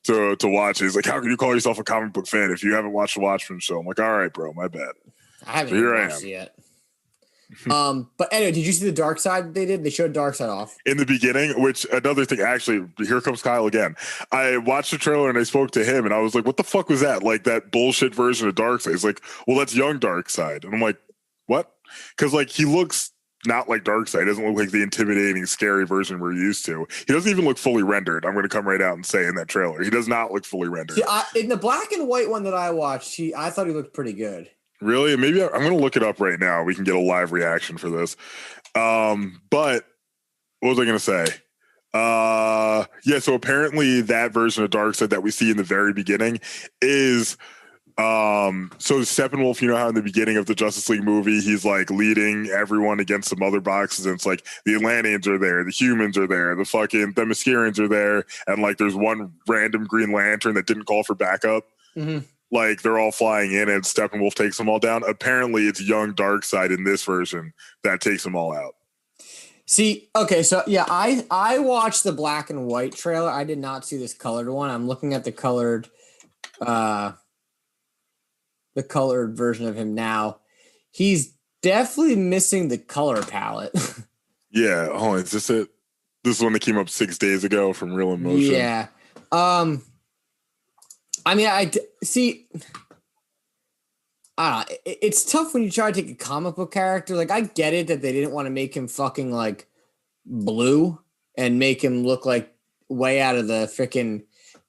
B: to watch it. He's like, how can you call yourself a comic book fan if you haven't watched the Watchmen show? I'm like, all right, bro, my bad.
A: I haven't even watched it yet. But anyway, did you see the Dark Side they did? They showed Dark Side off
B: in the beginning, which another thing, actually, here comes Kyle again. I watched the trailer and I spoke to him and I was like, what the fuck was that? Like that bullshit version of Dark Side. He's like, well, that's young Dark Side. And I'm like, what? Because like he looks not like Darkseid. He doesn't look like the intimidating, scary version we're used to. He doesn't even look fully rendered. I'm going to come right out and say in that trailer, he does not look fully rendered.
A: In the black and white one that I watched, I thought he looked pretty good.
B: Really? Maybe I'm going to look it up right now. We can get a live reaction for this. But what was I going to say? Yeah. So apparently that version of Darkseid that we see in the very beginning is. So Steppenwolf, you know how in the beginning of the Justice League movie, he's like leading everyone against some other boxes, and it's like the Atlanteans are there, the humans are there, the Themyscirians are there, and like there's one random Green Lantern that didn't call for backup. Mm-hmm. Like they're all flying in, and Steppenwolf takes them all down. Apparently, it's young Darkseid in this version that takes them all out.
A: See, okay, so yeah, I watched the black and white trailer. I did not see this colored one. I'm looking at the colored version of him now. He's definitely missing the color palette.
B: Yeah. Oh, is this it? This is one that came up 6 days ago from Real Emotion.
A: Yeah. I mean, I see. It's tough when you try to take a comic book character. Like, I get it that they didn't want to make him fucking like blue and make him look like way out of the freaking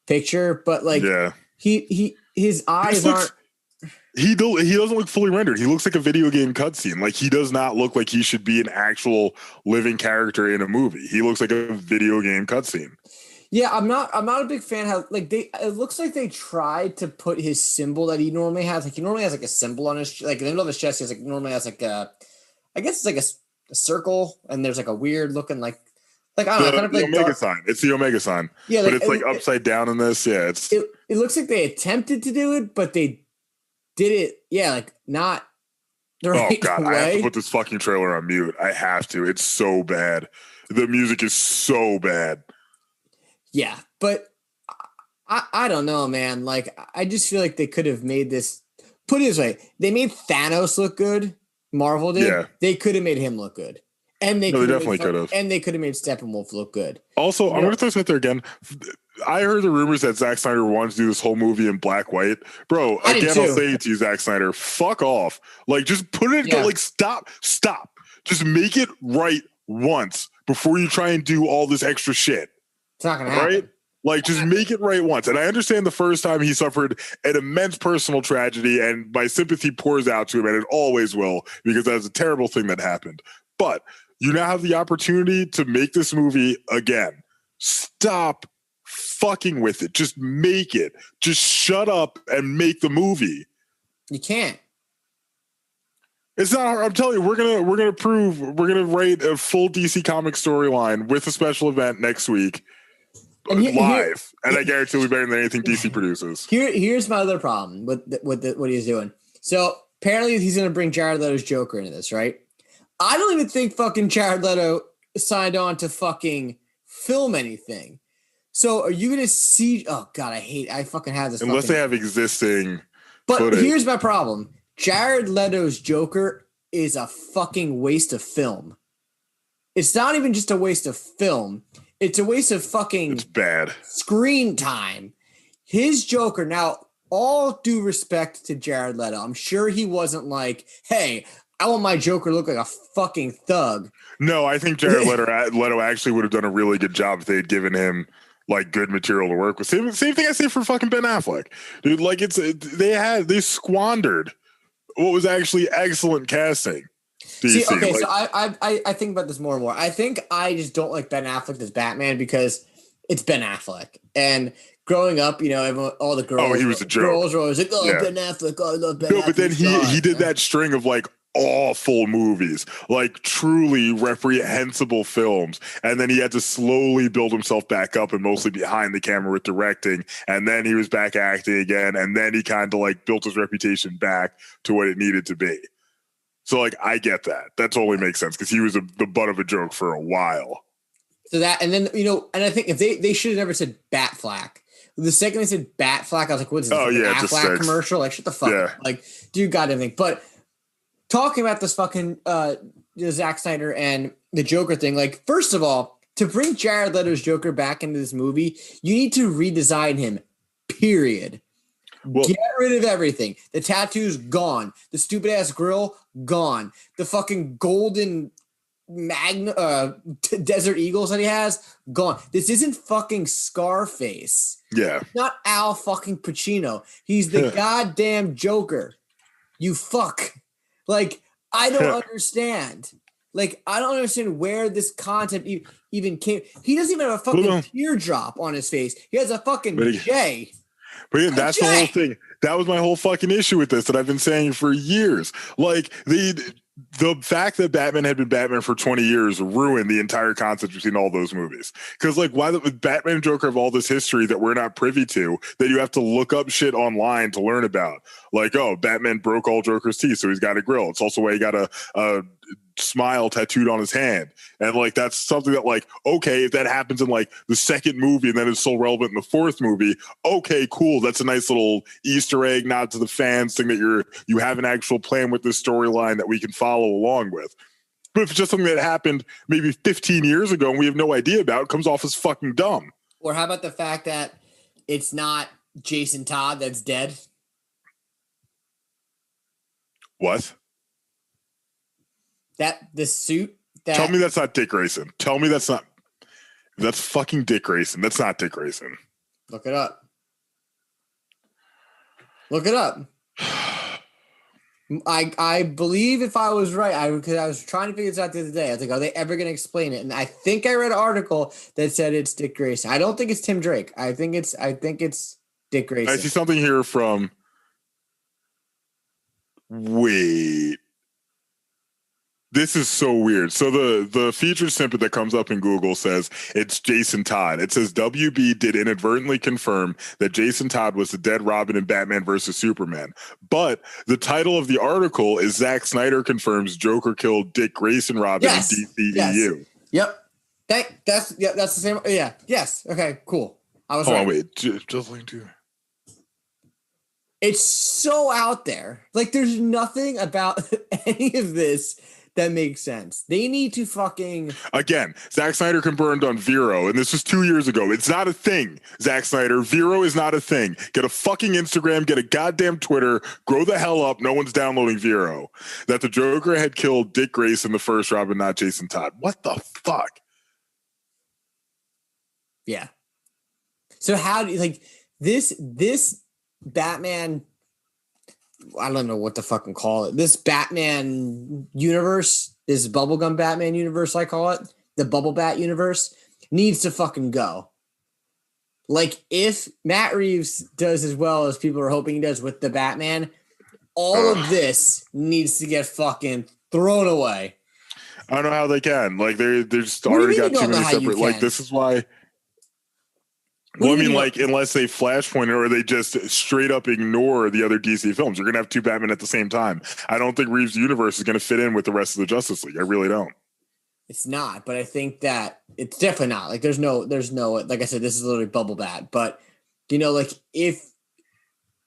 A: picture, but like, yeah, his eyes aren't.
B: He doesn't look fully rendered. He looks like a video game cutscene. Like he does not look like he should be an actual living character in a movie. He looks like a video game cutscene.
A: Yeah, I'm not a big fan how like it looks like they tried to put his symbol that he normally has. Like he normally has like a symbol on his like in the middle of his chest. He has like normally has like a, I guess it's like a circle, and there's like a weird looking like I don't know, kind of
B: the
A: like
B: Omega sign. It's the Omega sign. Yeah, but it's like upside down in this. Yeah,
A: it looks like they attempted to do it, but they did it, yeah, like not the right
B: God,
A: way.
B: I have to put this fucking trailer on mute. I have to. It's so bad. The music is so bad.
A: Yeah, but I don't know, man. Like, I just feel like they could have made this. Put it this way: they made Thanos look good. Marvel did. Yeah. They could have made him look good, and they
B: definitely could have.
A: And they could have made Steppenwolf look good.
B: Also, I'm going to throw this out there again. I heard the rumors that Zack Snyder wanted to do this whole movie in black white. Bro, again, I'll say it to you, Zack Snyder. Fuck off. Like, just put it, like, stop. Just make it right once before you try and do all this extra shit.
A: It's not going to happen.
B: Right? Like, just make it right once. And I understand the first time he suffered an immense personal tragedy, and my sympathy pours out to him, and it always will, because that's a terrible thing that happened. But you now have the opportunity to make this movie again. Stop fucking with it. Just make it. Just shut up and make the movie.
A: You can't.
B: It's not hard. I'm telling you, we're gonna write a full DC Comics storyline with a special event next week. Live. And I guarantee it'll be better than anything DC produces.
A: Here's my other problem with what he's doing. So apparently he's gonna bring Jared Leto's Joker into this, right? I don't even think fucking Jared Leto signed on to fucking film anything. So are you going to see? Oh God, I fucking have this.
B: Unless they have existing.
A: But here's my problem: Jared Leto's Joker is a fucking waste of film. It's not even just a waste of film; it's a waste of fucking.
B: It's bad
A: screen time. His Joker. Now, all due respect to Jared Leto, I'm sure he wasn't like, "Hey, I want my Joker to look like a fucking thug.
B: No, I think Jared Leto actually would have done a really good job if they had given him like good material to work with. Same thing I say for fucking Ben Affleck, dude. Like they squandered what was actually excellent casting. DC.
A: See, okay, so I think about this more and more. I think I just don't like Ben Affleck as Batman because it's Ben Affleck. And growing up, all the girls.
B: Oh, he was a joke.
A: Girls were always like, Ben Affleck. Oh, I love Ben Affleck.
B: No, but then he did that string of like awful movies, like truly reprehensible films, and then he had to slowly build himself back up and mostly behind the camera with directing, and then he was back acting again, and then he kind of like built his reputation back to what it needed to be. So like I get that totally makes sense because he was the butt of a joke for a while.
A: So that, and then and I think if they should have never said Batflack. The second they said Batflack, I was like, "What is this? Batflack commercial? Like, shut the fuck up! Like, do goddamn thing." But talking about this fucking Zack Snyder and the Joker thing, like, first of all, to bring Jared Leto's Joker back into this movie, you need to redesign him. Period. Well, get rid of everything. The tattoos gone. The stupid ass grill gone. The fucking golden desert eagles that he has gone. This isn't fucking Scarface.
B: Yeah.
A: It's not Al fucking Pacino. He's the goddamn Joker. You fuck. Like, I don't understand. Like, I don't understand where this concept even came. He doesn't even have a fucking teardrop on his face. He has a fucking J.
B: But yeah, that's the whole thing. That was my whole fucking issue with this that I've been saying for years. Like, the fact that Batman had been Batman for 20 years ruined the entire concept between all those movies. Because, like, why the Batman and Joker have all this history that we're not privy to, that you have to look up shit online to learn about. Like, oh, Batman broke all Joker's teeth, so he's got a grill. It's also why he got a smile tattooed on his hand. And, like, that's something that, like, okay, if that happens in, like, the second movie and then it's so relevant in the fourth movie, okay, cool. That's a nice little Easter egg nod to the fans, thing that you have an actual plan with this storyline that we can follow along with. But if it's just something that happened maybe 15 years ago and we have no idea about, it comes off as fucking dumb.
A: Or how about the fact that it's not Jason Todd that's dead?
B: What?
A: The suit.
B: Tell me that's not Dick Grayson. Tell me that's fucking Dick Grayson. That's not Dick Grayson.
A: Look it up. Look it up. I believe if I was right, because I was trying to figure this out the other day. I was like, are they ever going to explain it? And I think I read an article that said it's Dick Grayson. I don't think it's Tim Drake. I think it's Dick Grayson.
B: I see something here from. Wait. This is so weird. So the featured snippet that comes up in Google says it's Jason Todd. It says WB did inadvertently confirm that Jason Todd was the dead Robin in Batman vs. Superman. But the title of the article is Zack Snyder confirms Joker killed Dick Grayson Robin in DCEU.
A: Yes. Yep. That's the same. Yeah. Yes. Okay. Cool. I was
B: right.
A: Hold
B: on. Wait. Just link to.
A: It's so out there. Like, there's nothing about any of this that makes sense. They need to fucking...
B: Again, Zack Snyder confirmed on Vero, and this was 2 years ago. It's not a thing, Zack Snyder. Vero is not a thing. Get a fucking Instagram, get a goddamn Twitter, grow the hell up. No one's downloading Vero. That the Joker had killed Dick Grayson, the first Robin, not Jason Todd. What the fuck?
A: Yeah. So how do you... Like, this Batman... I don't know what to fucking call it. This Batman universe, this bubblegum Batman universe, I call it, the Bubble Bat universe, needs to fucking go. Like, if Matt Reeves does as well as people are hoping he does with the Batman, all of this needs to get fucking thrown away.
B: I don't know how they can. Like, they're just already got too many separate. Like, this is why. Well, I mean, like, unless they flashpoint it or they just straight up ignore the other DC films, you're going to have two Batman at the same time. I don't think Reeves' universe is going to fit in with the rest of the Justice League. I really don't.
A: It's not, but I think that it's definitely not. Like, there's no, like I said, this is literally Bubble Bat. But, like, if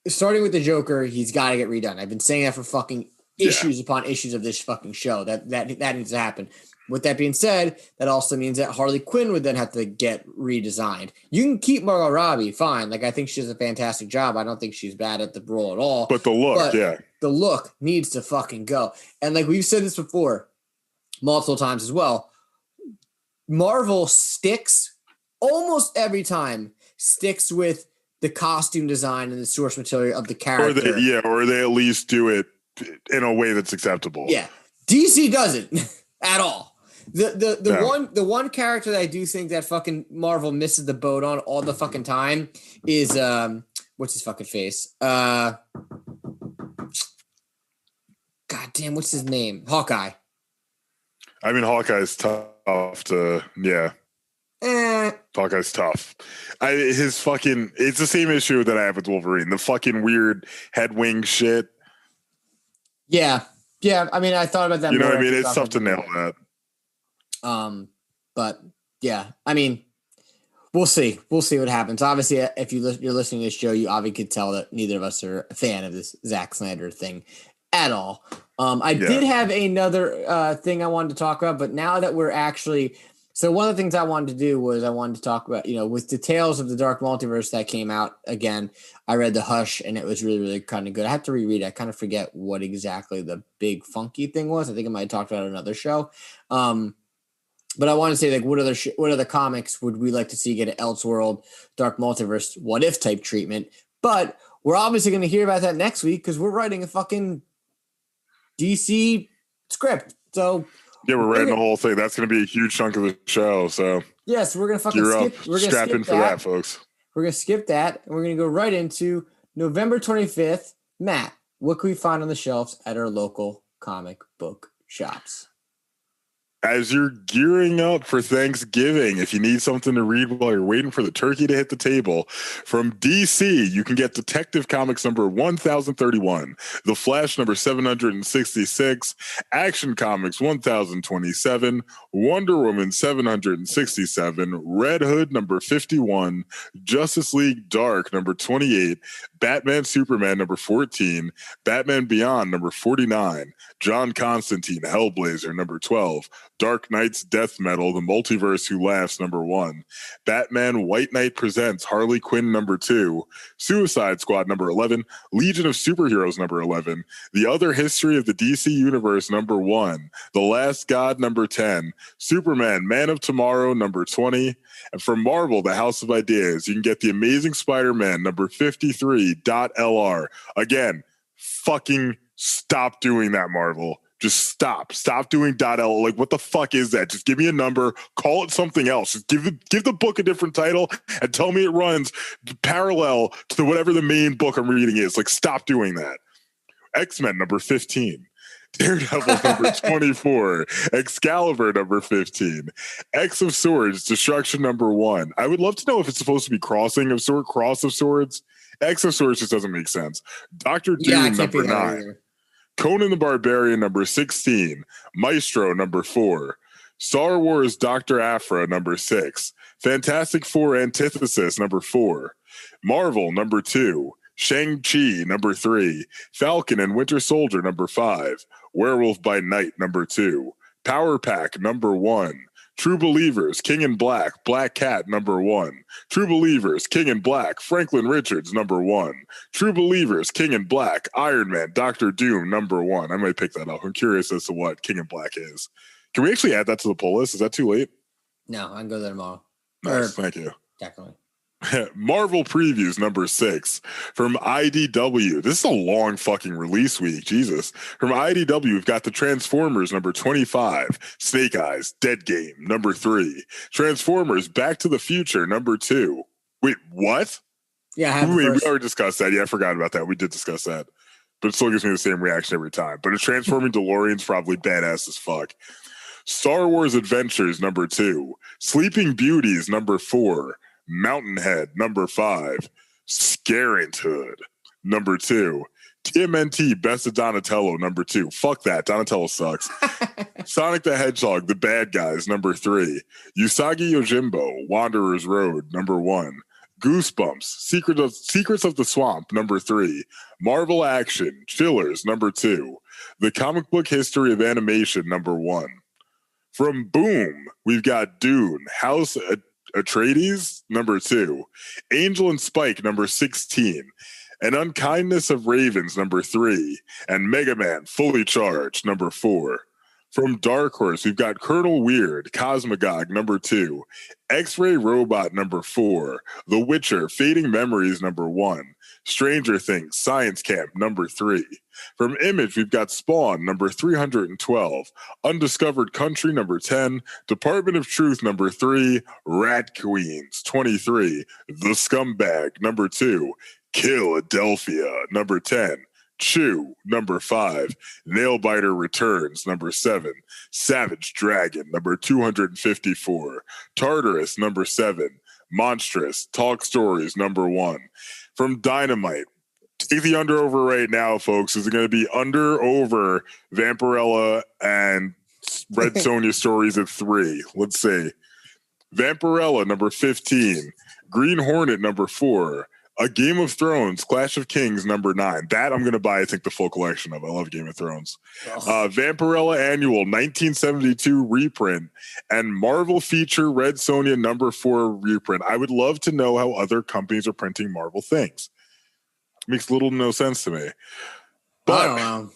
A: starting with the Joker, he's got to get redone. I've been saying that for fucking issues upon issues of this fucking show. That needs to happen. With that being said, that also means that Harley Quinn would then have to get redesigned. You can keep Margot Robbie, fine. Like, I think she does a fantastic job. I don't think she's bad at the role at all.
B: But the look,
A: the look needs to fucking go. And like we've said this before multiple times as well, Marvel sticks almost every time with the costume design and the source material of the character.
B: Or they at least do it in a way that's acceptable.
A: Yeah. DC doesn't at all. The one character that I do think that fucking Marvel misses the boat on all the fucking time is what's his fucking face? God damn, what's his name? Hawkeye.
B: I mean, Hawkeye's tough to Hawkeye's tough. It's the same issue that I have with Wolverine. The fucking weird head wing shit.
A: Yeah. I mean, I thought about that.
B: You know what I mean? It's tough to nail that.
A: But yeah, I mean, we'll see. We'll see what happens. Obviously, if you're listening to this show, you obviously could tell that neither of us are a fan of this Zack Snyder thing at all. I did have another thing I wanted to talk about, but now that we're actually, so one of the things I wanted to do was I wanted to talk about, with the Tales of the Dark Multiverse that came out again. I read The Hush and it was really, really kind of good. I have to reread it. I kind of forget what exactly the big funky thing was. I think I might have talked about it on another show. But I want to say, like, what other comics would we like to see get an Elseworld, Dark Multiverse, What If type treatment? But we're obviously going to hear about that next week because we're writing a fucking DC script. So
B: yeah, we're writing the whole thing. That's going to be a huge chunk of the show. So
A: yes, we're going to fucking skip. We're going to
B: strap in for that, folks.
A: We're going to skip that, and we're going to go right into November 25th. Matt, what can we find on the shelves at our local comic book shops?
B: As you're gearing up for Thanksgiving, if you need something to read while you're waiting for the turkey to hit the table, from DC, you can get Detective Comics number 1031, The Flash number 766, Action Comics 1027, Wonder Woman 767, Red Hood number 51, Justice League Dark number 28, Batman Superman number 14, Batman Beyond number 49, John Constantine Hellblazer number 12, Dark Knight's Death Metal, The Multiverse Who Laughs number 1, Batman White Knight Presents Harley Quinn number 2, Suicide Squad number 11, Legion of Superheroes number 11, The Other History of the DC Universe number 1, The Last God number 10, Superman Man of Tomorrow number 20, and from Marvel, The House of Ideas, you can get The Amazing Spider-Man number 53.LR. Again, fucking stop doing that, Marvel. Just stop doing .L. Like, what the fuck is that? Just give me a number, call it something else. Just give the book a different title and tell me it runs parallel to whatever the main book I'm reading is. Like, stop doing that. X-Men number 15. Daredevil number 24, Excalibur number 15, X of Swords, Destruction number 1. I would love to know if it's supposed to be cross of Swords. X of Swords just doesn't make sense. Doctor Doom number 9. Conan the Barbarian number 16, Maestro number 4, Star Wars Dr. Aphra number 6, Fantastic Four Antithesis number 4, Marvel number 2, Shang-Chi number 3, Falcon and Winter Soldier number 5, Werewolf by Night number 2, Power Pack number 1, True Believers, King in Black, Black Cat number 1, True Believers, King in Black, Franklin Richards number 1, True Believers, King in Black, Iron Man, Doctor Doom number 1. I might pick that up. I'm curious as to what King in Black is. Can we actually add that to the pull list? Is that too late?
A: No, I can go there tomorrow.
B: Nice, thank you.
A: Definitely.
B: Marvel Previews number 6 from IDW. This is a long fucking release week. Jesus. From IDW, we've got the Transformers number 25, Snake Eyes, Dead Game number 3, Transformers Back to the Future number 2. Wait, what?
A: Yeah,
B: we already discussed that. Yeah, I forgot about that. We did discuss that. But it still gives me the same reaction every time. But a transforming DeLorean's probably badass as fuck. Star Wars Adventures number 2, Sleeping Beauties number 4, Mountainhead number 5, Scaranthood number 2, TMNT Best of Donatello number 2. Fuck that, Donatello sucks. Sonic the Hedgehog, The Bad Guys number 3, Usagi Yojimbo, Wanderer's Road number 1, Goosebumps, Secrets of the Swamp number 3, Marvel Action, Chillers number 2, The Comic Book History of Animation number 1. From Boom, we've got Dune, House Atreides number 2, Angel and Spike number 16, An Unkindness of Ravens, number 3, and Mega Man Fully Charged, number 4. From Dark Horse, we've got Colonel Weird, Cosmogog, number 2, X-Ray Robot, number 4, The Witcher, Fading Memories, number 1, Stranger Things, Science Camp, number 3. From Image, we've got Spawn, number 312, Undiscovered Country, number 10, Department of Truth, number 3, Rat Queens, 23, The Scumbag, number 2, Philadelphia, number 10, Chew, number 5, Nailbiter Returns, number 7, Savage Dragon, number 254, Tartarus, number 7, Monstrous, Talk Stories, number 1. From Dynamite, take the under over right now, folks. Is it going to be under over Vampirella and Red Sonja stories at 3? Let's see. Vampirella, number 15, Green Hornet, number 4, A Game of Thrones, Clash of Kings, number 9. That I'm going to buy, I think, the full collection of. I love Game of Thrones. Vampirella Annual, 1972 reprint, and Marvel Feature Red Sonja, number 4 reprint. I would love to know how other companies are printing Marvel things. Makes little to no sense to me. But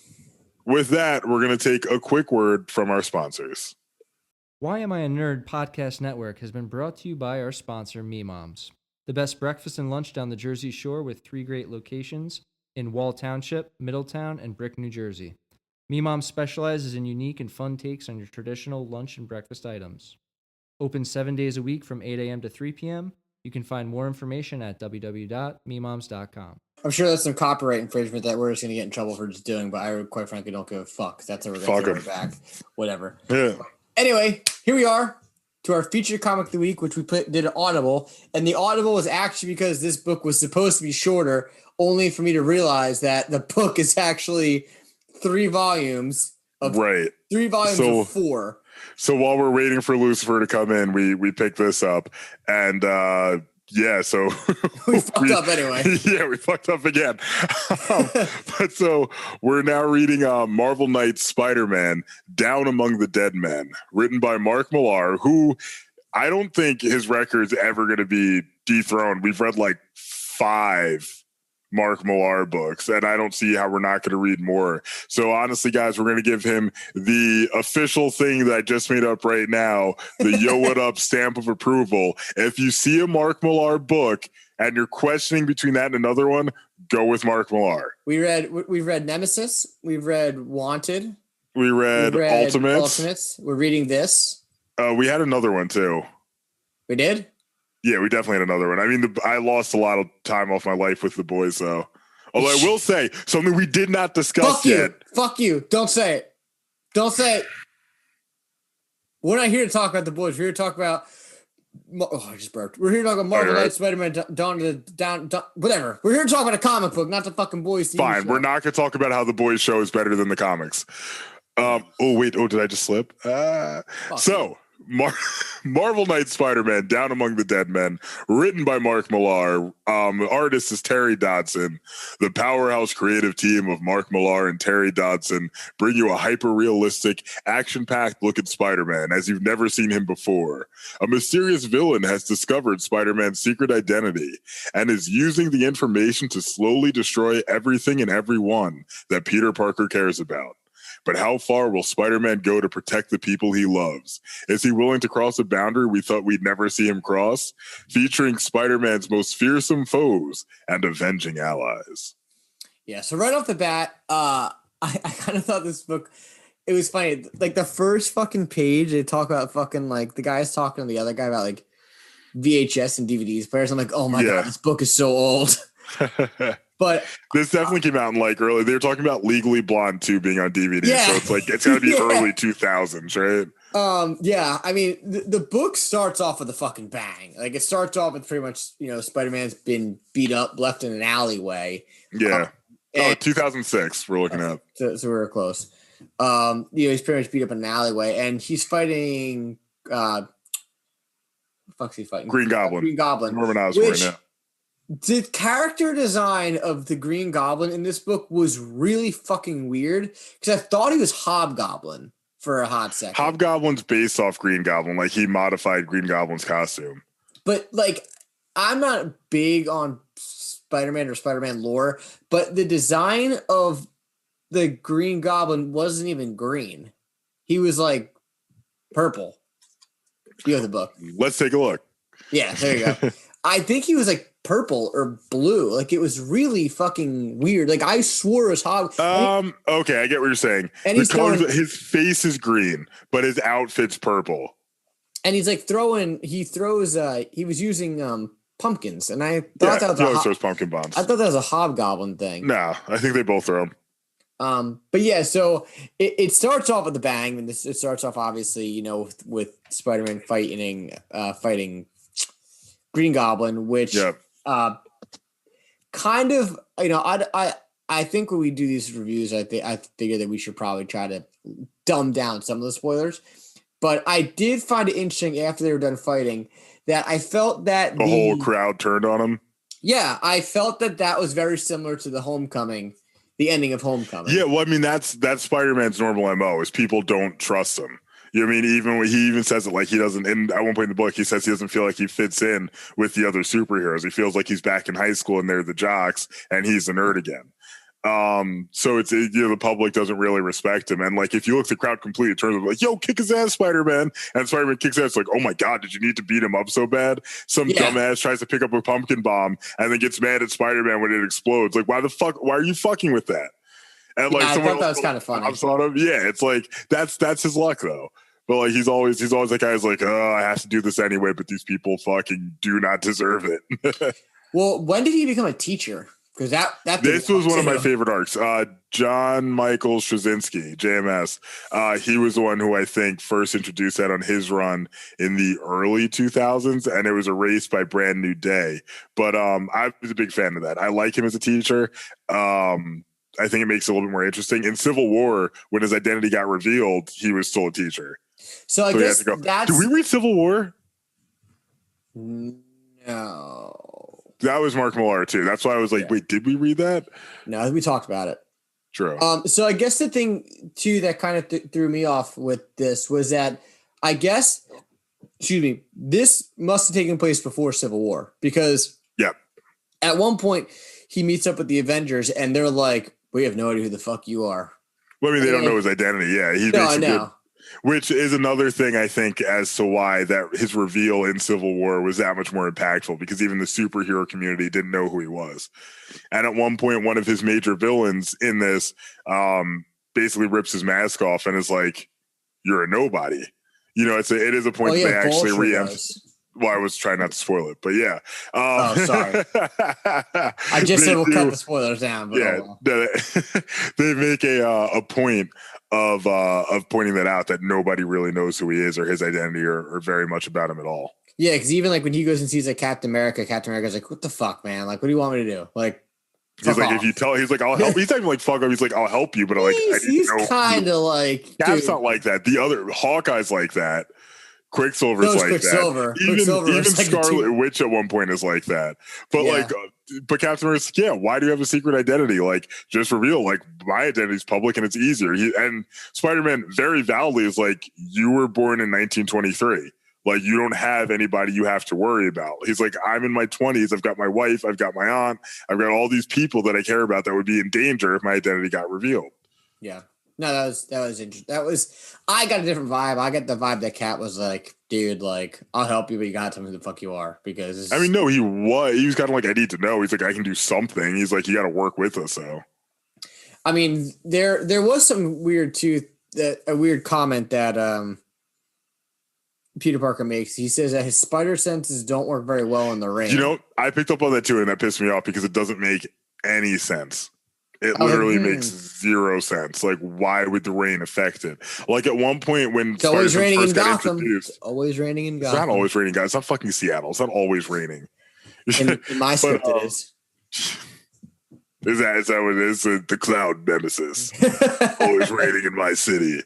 B: with that, we're going to take a quick word from our sponsors.
C: Why Am I a Nerd podcast network has been brought to you by our sponsor, Me Moms. The best breakfast and lunch down the Jersey Shore with 3 great locations in Wall Township, Middletown, and Brick, New Jersey. Me Moms specializes in unique and fun takes on your traditional lunch and breakfast items. Open 7 days a week from 8 a.m. to 3 p.m. You can find more information at www.memoms.com.
A: I'm sure that's some copyright infringement that we're just going to get in trouble for just doing, but I quite frankly don't give a fuck. That's how we're going to take it back. Whatever.
B: Yeah.
A: Anyway, here we are to our featured comic of the week, which we did an Audible. And the Audible was actually because this book was supposed to be shorter, only for me to realize that the book is actually 3 volumes of 3 volumes of 4.
B: So while we're waiting for Lucifer to come in, we picked this up, and yeah, so
A: we fucked up anyway.
B: Yeah, we fucked up again. But so we're now reading Marvel Knights Spider-Man Down Among the Dead Men, written by Mark Millar, who I don't think his record's ever going to be dethroned. We've read like 5 Mark Millar books, and I don't see how we're not going to read more. So honestly, guys, we're going to give him the official thing that I just made up right now, the Yo What Up stamp of approval. If you see a Mark Millar book and you're questioning between that and another one, go with Mark Millar.
A: We've read Nemesis. We've read Wanted.
B: We read Ultimates.
A: We're reading this.
B: We had another one too.
A: We did?
B: Yeah, we definitely had another one. I mean, I lost a lot of time off my life with the boys, though. Although I will say something we did not discuss yet.
A: Fuck you. Don't say it. Don't say it. We're not here to talk about the boys. We're here to talk about... Oh, I just burped. We're here to talk about Marvel Knights, Spider-Man, down, whatever. We're here to talk about a comic book, not the fucking boys.
B: Fine. We're not going to talk about how the boys show is better than the comics. Did I just slip? Marvel Knights Spider-Man Down Among the Dead Men, written by Mark Millar. Artist is Terry Dodson. The powerhouse creative team of Mark Millar and Terry Dodson bring you a hyper-realistic, action-packed look at Spider-Man as you've never seen him before. A mysterious villain has discovered Spider-Man's secret identity and is using the information to slowly destroy everything and everyone that Peter Parker cares about. But how far will Spider-Man go to protect the people he loves? Is he willing to cross a boundary we thought we'd never see him cross? Featuring Spider-Man's most fearsome foes and avenging allies.
A: Yeah, so right off the bat, I kind of thought this book, it was funny. Like the first fucking page, they talk about fucking like the guy's talking to the other guy about like VHS and DVDs players. I'm like, oh my God, this book is so old. But
B: this definitely came out in like early. They were talking about Legally Blonde 2 being on DVD, so it's like it's got to be early 2000s, right?
A: Yeah. I mean, the book starts off with a fucking bang. Like it starts off with pretty much, Spider-Man's been beat up, left in an alleyway.
B: Yeah. 2006. We're looking at.
A: So we're close. He's pretty much beat up in an alleyway, and he's fighting. Fuck's he fighting?
B: Green Goblin. Norman Osborn. Yeah.
A: The character design of the Green Goblin in this book was really fucking weird because I thought he was Hobgoblin for a hot second.
B: Hobgoblin's based off Green Goblin, like he modified Green Goblin's costume.
A: But like, I'm not big on Spider-Man or Spider-Man lore, but the design of the Green Goblin wasn't even green. He was like purple. You have the book.
B: Let's take a look.
A: Yeah, there you go. I think he was like purple or blue. Like it was really fucking weird. Like I swore it was Hog.
B: Okay, I get what you're saying.
A: And
B: his face is green, but his outfit's purple.
A: And he's like he was using pumpkins. And I thought that was
B: he always throws pumpkin bombs.
A: I thought that was a hobgoblin thing.
B: No, I think they both throw them.
A: But yeah, so it starts off with a bang, and it starts off obviously, you know, with Spider-Man fighting Green Goblin, which kind of, you know, I think when we do these reviews, I figure that we should probably try to dumb down some of the spoilers. But I did find it interesting after they were done fighting that I felt that
B: the whole crowd turned on him. Yeah,
A: I felt that was very similar to the ending of Homecoming.
B: Yeah, well, I mean, that's Spider-Man's normal MO is people don't trust him. You know what I mean? Even when he even says it like he doesn't, and at one point in the book, he says he doesn't feel like he fits in with the other superheroes. He feels like he's back in high school and they're the jocks and he's the nerd again. So it's, you know, the public doesn't really respect him. And like, if you look at the crowd completely, it turns out like, yo, kick his ass, Spider-Man. And Spider-Man kicks ass like, oh my God, did you need to beat him up so bad? Some dumbass tries to pick up a pumpkin bomb and then gets mad at Spider-Man when it explodes. Like, why are you fucking with that? And like,
A: I thought that was kind of funny.
B: Yeah, it's like that's his luck though. But like he's always that guy who's like, oh, I have to do this anyway, but these people fucking do not deserve it.
A: Well, when did he become a teacher? Because
B: this was one of my favorite arcs. John Michael Straczynski, JMS. He was the one who I think first introduced that on his run in the early 2000s, and it was erased by Brand New Day. But I was a big fan of that. I like him as a teacher. I think it makes it a little bit more interesting. In Civil War, when his identity got revealed, he was still a teacher.
A: So I guess
B: that's... Did we read Civil War?
A: No.
B: That was Mark Millar too. That's why I was like, wait, did we read that?
A: No, we talked about it.
B: True.
A: So I guess the thing too that kind of threw me off with this was that I guess, this must have taken place before Civil War because at one point he meets up with the Avengers and they're like, we have no idea who the fuck you are.
B: Well, I mean, they don't know his identity. Yeah, he makes good, which is another thing I think as to why that his reveal in Civil War was that much more impactful because even the superhero community didn't know who he was. And at one point, one of his major villains in this basically rips his mask off and is like, "You're a nobody." You know, it is a point that they actually re-emphasize. Well, I was trying not to spoil it, but yeah.
A: Sorry. I just said we'll cut the spoilers down. But
B: they make a point of pointing that out that nobody really knows who he is or his identity or very much about him at all.
A: Yeah, because even like when he goes and sees like Captain America's like, "What the fuck, man? Like, what do you want me to do?" Like,
B: he's like, if you tell, he's like, "I'll help." He's not even like, "Fuck up." He's like, "I'll help you," but like,
A: he's kind of like,
B: Cap's not like that. The other Hawkeye's like that. Quicksilver's like that. Even Scarlet Witch at one point is like that. But but Captain America's like, yeah, why do you have a secret identity? Like, just reveal, like, my identity is public and it's easier. And Spider-Man very validly is like, you were born in 1923. Like, you don't have anybody you have to worry about. He's like, I'm in my 20s. I've got my wife. I've got my aunt. I've got all these people that I care about that would be in danger if my identity got revealed.
A: Yeah. No, that was interesting. I got a different vibe. I got the vibe that Cat was like, dude, like, I'll help you, but you gotta tell me who the fuck you are. Because
B: I mean, no, he was kind of like, I need to know. He's like, I can do something. He's like, you gotta work with us, though.
A: I mean, there was some weird a weird comment that Peter Parker makes. He says that his spider senses don't work very well in the rain.
B: You know, I picked up on that too, and that pissed me off because it doesn't make any sense. It literally makes zero sense. Like, why would the rain affect it? Like, at one point when
A: it's always raining in Gotham. It's always raining in Gotham.
B: It's not always raining, guys. It's not fucking Seattle. It's not always raining.
A: In my script, it is.
B: Is that what it is? The cloud nemesis. Always raining in my city.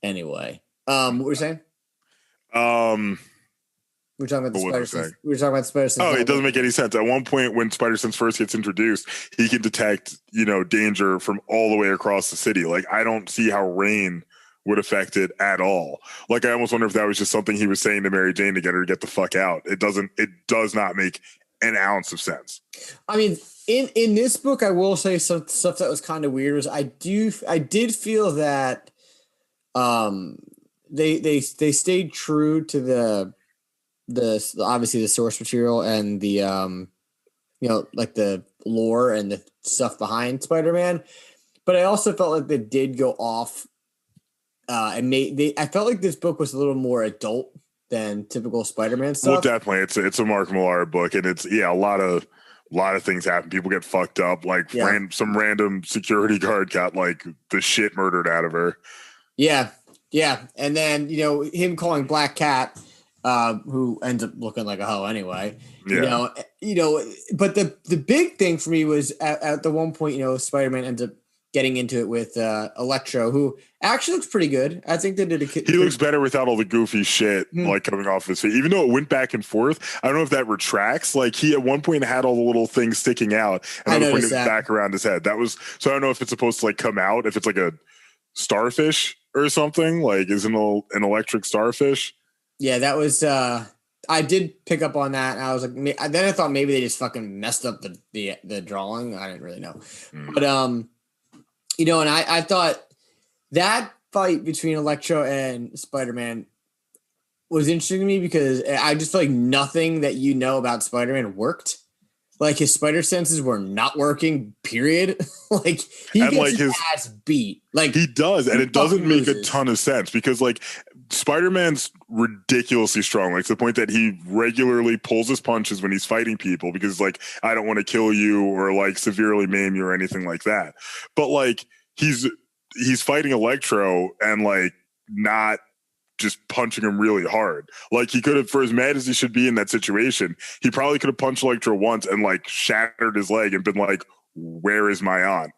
A: Anyway, what were you saying? We're talking about the Spider-Sense. We were talking about the Spider-Sense.
B: Oh, it doesn't make any sense. At one point when Spider-Sense first gets introduced, he can detect, danger from all the way across the city. Like, I don't see how rain would affect it at all. Like, I almost wonder if that was just something he was saying to Mary Jane to get her to get the fuck out. It does not make an ounce of sense.
A: I mean, in this book, I will say some stuff that was kind of weird was I did feel that they stayed true to the obviously the source material and the like the lore and the stuff behind Spider-Man, but I also felt like they did go off I felt like this book was a little more adult than typical Spider-Man stuff.
B: Well, definitely, it's a Mark Millar book, and it's a lot of things happen. People get fucked up, like some random security guard got like the shit murdered out of her.
A: Yeah, and then him calling Black Cat, who ends up looking like a hoe anyway.
B: Yeah.
A: But the big thing for me was at the one point, Spider-Man ends up getting into it with Electro, who actually looks pretty good. I think they did he
B: looks better without all the goofy shit like coming off his face. Even though it went back and forth, I don't know if that retracts. Like he at one point had all the little things sticking out, and at one point it was back around his head. That was so I don't know if it's supposed to like come out, if it's like a starfish or something, like is an electric starfish.
A: Yeah, that was I did pick up on that. And I was like, then I thought maybe they just fucking messed up the drawing. I didn't really know, but and I thought that fight between Electro and Spider-Man was interesting to me because I just feel like nothing that about Spider-Man worked. Like his spider senses were not working, period. Like he gets like his ass beat. Like
B: he does, and it doesn't make a ton of sense because like Spider-Man's ridiculously strong, like to the point that he regularly pulls his punches when he's fighting people because like I don't want to kill you or like severely maim you or anything like that. But like he's fighting Electro and like not just punching him really hard. Like he could have, for as mad as he should be in that situation, he probably could have punched Electro once and like shattered his leg and been like, where is my aunt?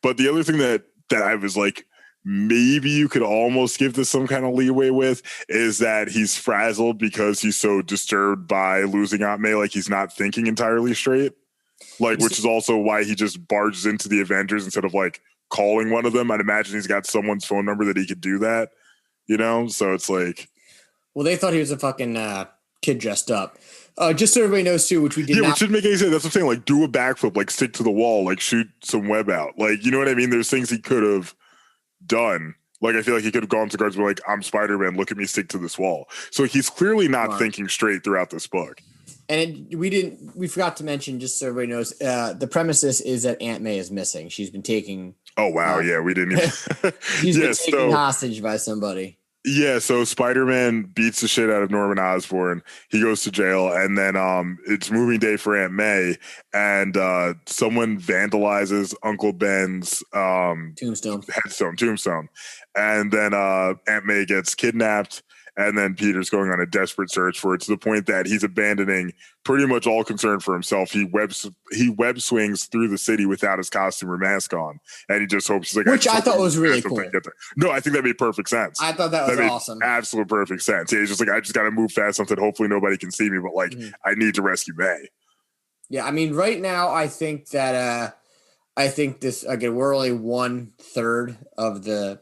B: But the other thing that I was like, maybe you could almost give this some kind of leeway with is that he's frazzled because he's so disturbed by losing Aunt May. Like he's not thinking entirely straight. Like, which is also why he just barges into the Avengers instead of like calling one of them. I'd imagine he's got someone's phone number that he could do that. So it's like,
A: well, they thought he was a fucking kid dressed up. Just so everybody knows too, which we did not.
B: Which shouldn't make any sense. That's what I'm saying. Like, do a backflip, like stick to the wall, like shoot some web out. Like, you know what I mean? There's things he could have done. Like, I feel like he could have gone to guards and be like, I'm Spider-Man, look at me stick to this wall. So he's clearly not thinking straight throughout this book.
A: And we forgot to mention, just so everybody knows, the premise is that Aunt May is missing. She's been taken.
B: Oh, wow. Yeah, we didn't even.
A: She's been taken hostage by somebody.
B: Yeah, so Spider-Man beats the shit out of Norman Osborn. He goes to jail, and then it's moving day for Aunt May, and someone vandalizes Uncle Ben's tombstone. And then Aunt May gets kidnapped, and then Peter's going on a desperate search for it to the point that he's abandoning pretty much all concern for himself. He web swings through the city without his costume or mask on, and he just hopes he's like,
A: which I thought was really cool.
B: No, I think that made perfect sense.
A: I thought that was awesome.
B: Absolute perfect sense. Yeah, he's just like, I just got to move fast something. Hopefully nobody can see me, but like, I need to rescue May.
A: Yeah, I mean, right now I think that this again we're only 1/3 of the.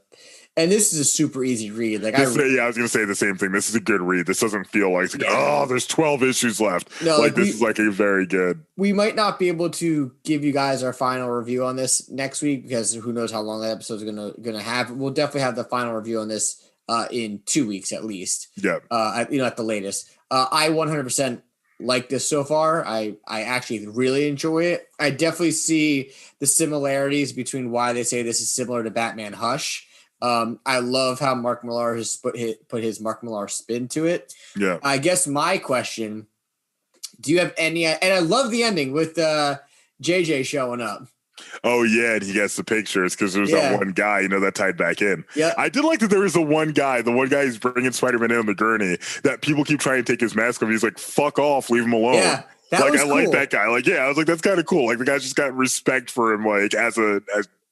A: And this is a super easy read. Like I was going
B: to say the same thing. This is a good read. This doesn't feel like there's 12 issues left. No, this is like a very good.
A: We might not be able to give you guys our final review on this next week because who knows how long that episode is gonna have. We'll definitely have the final review on this in 2 weeks at least.
B: Yeah.
A: At the latest. I 100% like this so far. I actually really enjoy it. I definitely see the similarities between why they say this is similar to Batman Hush. I love how Mark Millar has put his Mark Millar spin to it.
B: Yeah.
A: I guess my question, do you have any, and I love the ending with JJ showing up.
B: Oh yeah. And he gets the pictures because there's that one guy, that tied back in.
A: Yeah.
B: I did like that there was the one guy who's bringing Spider-Man in on the gurney that people keep trying to take his mask off. He's like, fuck off, leave him alone.
A: Yeah.
B: I
A: cool.
B: like that guy. Like, yeah, I was like, that's kind of cool. Like the guy's just got respect for him, like as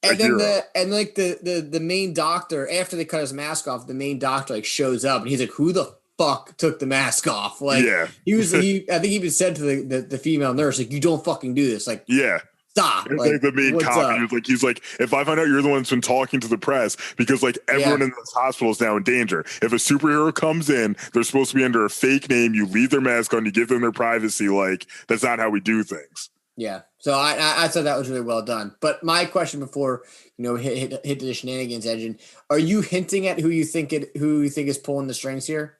A: and then the main doctor, after they cut his mask off, the main doctor like shows up and he's like, who the fuck took the mask off? Like I think he even said to the female nurse, like, you don't fucking do this. Like,
B: yeah,
A: stop.
B: It's like the main
A: what's
B: cop.
A: up?
B: He's like, if I find out you're the one that's been talking to the press, because like everyone in this hospital is now in danger. If a superhero comes in, they're supposed to be under a fake name. You leave their mask on, you give them their privacy. Like, that's not how we do things.
A: Yeah. So I thought that was really well done. But my question before, hit the shenanigans engine, are you hinting at who you think is pulling the strings here?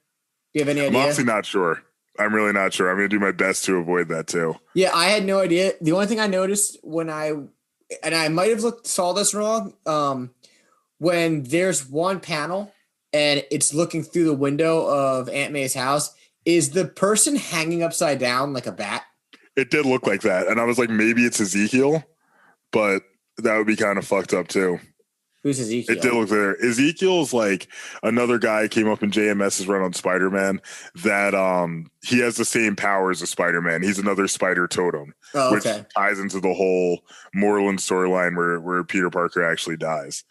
A: Do you have any idea?
B: I'm honestly not sure. I'm really not sure. I'm going to do my best to avoid that too.
A: Yeah, I had no idea. The only thing I noticed and I might have saw this wrong, when there's one panel and it's looking through the window of Aunt May's house, is the person hanging upside down like a bat?
B: It did look like that. And I was like, maybe it's Ezekiel, but that would be kind of fucked up too.
A: Who's Ezekiel?
B: It did look there. Ezekiel's like another guy came up in JMS's run on Spider-Man that he has the same powers as Spider-Man. He's another spider totem, which ties into the whole Moreland storyline where Peter Parker actually dies.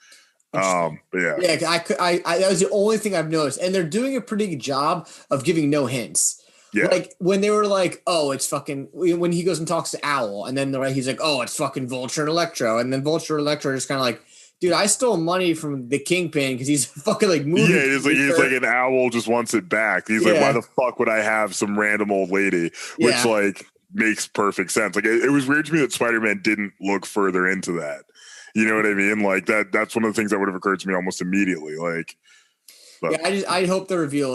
B: But yeah.
A: Yeah, I that was the only thing I've noticed. And they're doing a pretty good job of giving no hints. Yeah. Like when they were like, oh, it's fucking, when he goes and talks to Owl, and then he's like, oh, it's fucking Vulture and Electro. And then Vulture and Electro are just kind of like, dude, I stole money from the Kingpin because he's fucking like movie.
B: Yeah, he's like an owl just wants it back. He's like, why the fuck would I have some random old lady? Which like makes perfect sense. Like it was weird to me that Spider-Man didn't look further into that. You know what I mean? Like that's one of the things that would have occurred to me almost immediately. Like,
A: but. Yeah, I hope the reveal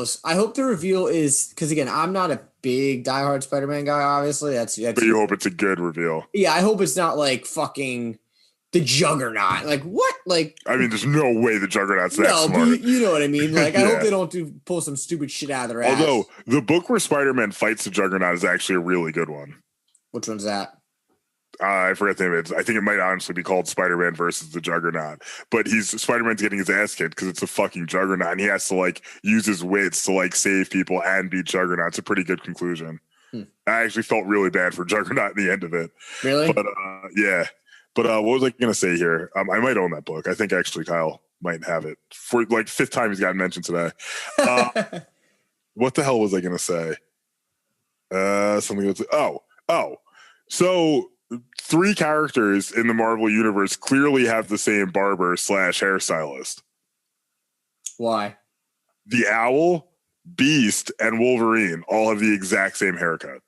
A: is because again, I'm not a big diehard Spider-Man guy. Obviously, that's.
B: But you hope it's a good reveal.
A: Yeah, I hope it's not like fucking the Juggernaut. Like what? Like
B: I mean, there's no way the Juggernaut's that smart.
A: But you know what I mean. Like I hope they don't pull some stupid shit out of their ass.
B: Although the book where Spider-Man fights the Juggernaut is actually a really good one.
A: Which one's that?
B: I forget the name. I think it might honestly be called Spider-Man versus the Juggernaut. But Spider-Man's getting his ass kicked because it's a fucking Juggernaut, and he has to like use his wits to like save people and beat Juggernaut. It's a pretty good conclusion. I actually felt really bad for Juggernaut at the end of it.
A: Really?
B: But yeah. But what was I going to say here? I might own that book. I think actually Kyle might have it for like fifth time he's gotten mentioned today. What the hell was I going to say? Something that's so 3 characters in the Marvel universe clearly have the same barber / hairstylist.
A: Why?
B: The Owl, Beast, and Wolverine all have the exact same haircut.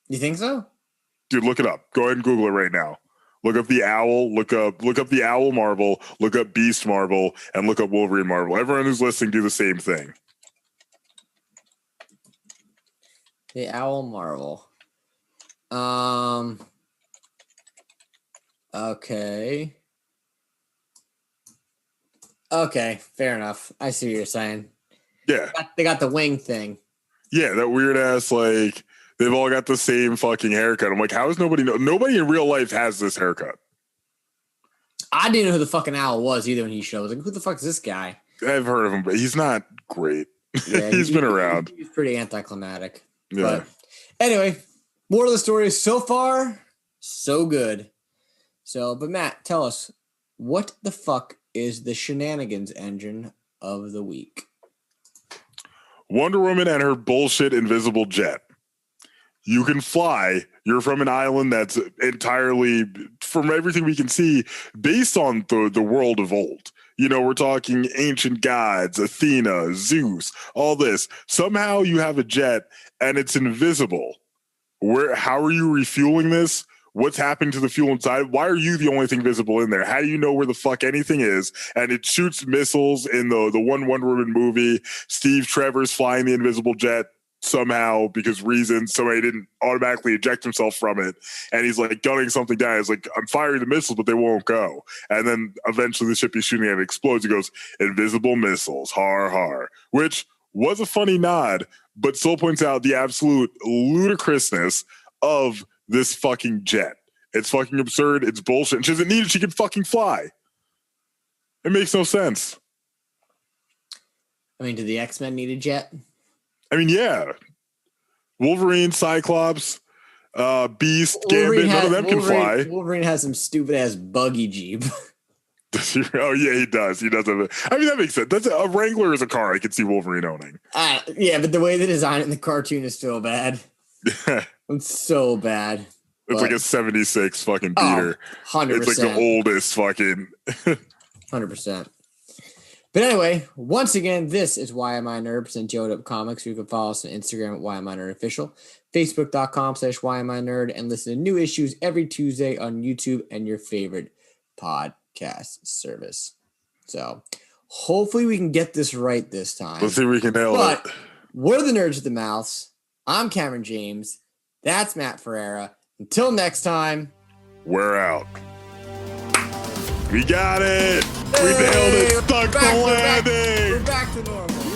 A: You think so?
B: Dude, look it up. Go ahead and Google it right now. Look up the Owl, look up the Owl Marvel, look up Beast Marvel, and look up Wolverine Marvel. Everyone who's listening, do the same thing.
A: The Owl Marvel. Okay. Okay, fair enough. I see what you're saying.
B: Yeah.
A: They got the wing thing.
B: Yeah, that weird ass, like, they've all got the same fucking haircut. I'm like, how is nobody in real life has this haircut?
A: I didn't know who the fucking Owl was either when he showed. I was like, who the fuck is this guy?
B: I've heard of him, but he's not great. Yeah, he's been around.
A: He's pretty anticlimactic.
B: Yeah.
A: But anyway, moral of the story is so far, so good. So, but Matt, tell us, what the fuck is the shenanigans engine of the week?
B: Wonder Woman and her bullshit invisible jet. You can fly. You're from an island that's entirely, from everything we can see, based on the world of old. You know, we're talking ancient gods, Athena, Zeus, all this. Somehow you have a jet and it's invisible. How are you refueling this? What's happening to the fuel inside? Why are you the only thing visible in there? How do you know where the fuck anything is? And it shoots missiles in the one Wonder Woman movie. Steve Trevor's flying the invisible jet somehow because reasons. Somebody didn't automatically eject himself from it. And he's like gunning something down. He's like, I'm firing the missiles, but they won't go. And then eventually the ship he's shooting at explodes. He goes, invisible missiles, har har. Which was a funny nod, but still points out the absolute ludicrousness of this fucking jet. It's fucking absurd. It's bullshit. And she doesn't need it. She can fucking fly. It makes no sense.
A: I mean, do the X-Men need a jet?
B: I mean, yeah. Wolverine, Cyclops, Beast, Gambit, none of them can fly.
A: Wolverine has some stupid-ass buggy jeep.
B: Oh, yeah, he does. He does have I mean, that makes sense. A Wrangler is a car I could see Wolverine owning.
A: Yeah, but the way they design it in the cartoon is so bad. It's so bad.
B: It's like a 76 fucking beater.
A: 100%.
B: It's like the oldest fucking.
A: 100%. But anyway, once again, this is Why Am I Nerd? Present Wud Up Comics. You can follow us on Instagram at Why Am I Nerd Official, Facebook.com/Why Am I Nerd, and listen to new issues every Tuesday on YouTube and your favorite podcast service. So hopefully we can get this right this time.
B: Let's see if we can nail it.
A: We're the Nerds with the Mouths. I'm Cameron James. That's Matt Ferreira. Until next time,
B: we're out. We got it. We nailed it. Stuck the landing.
A: We're back to normal.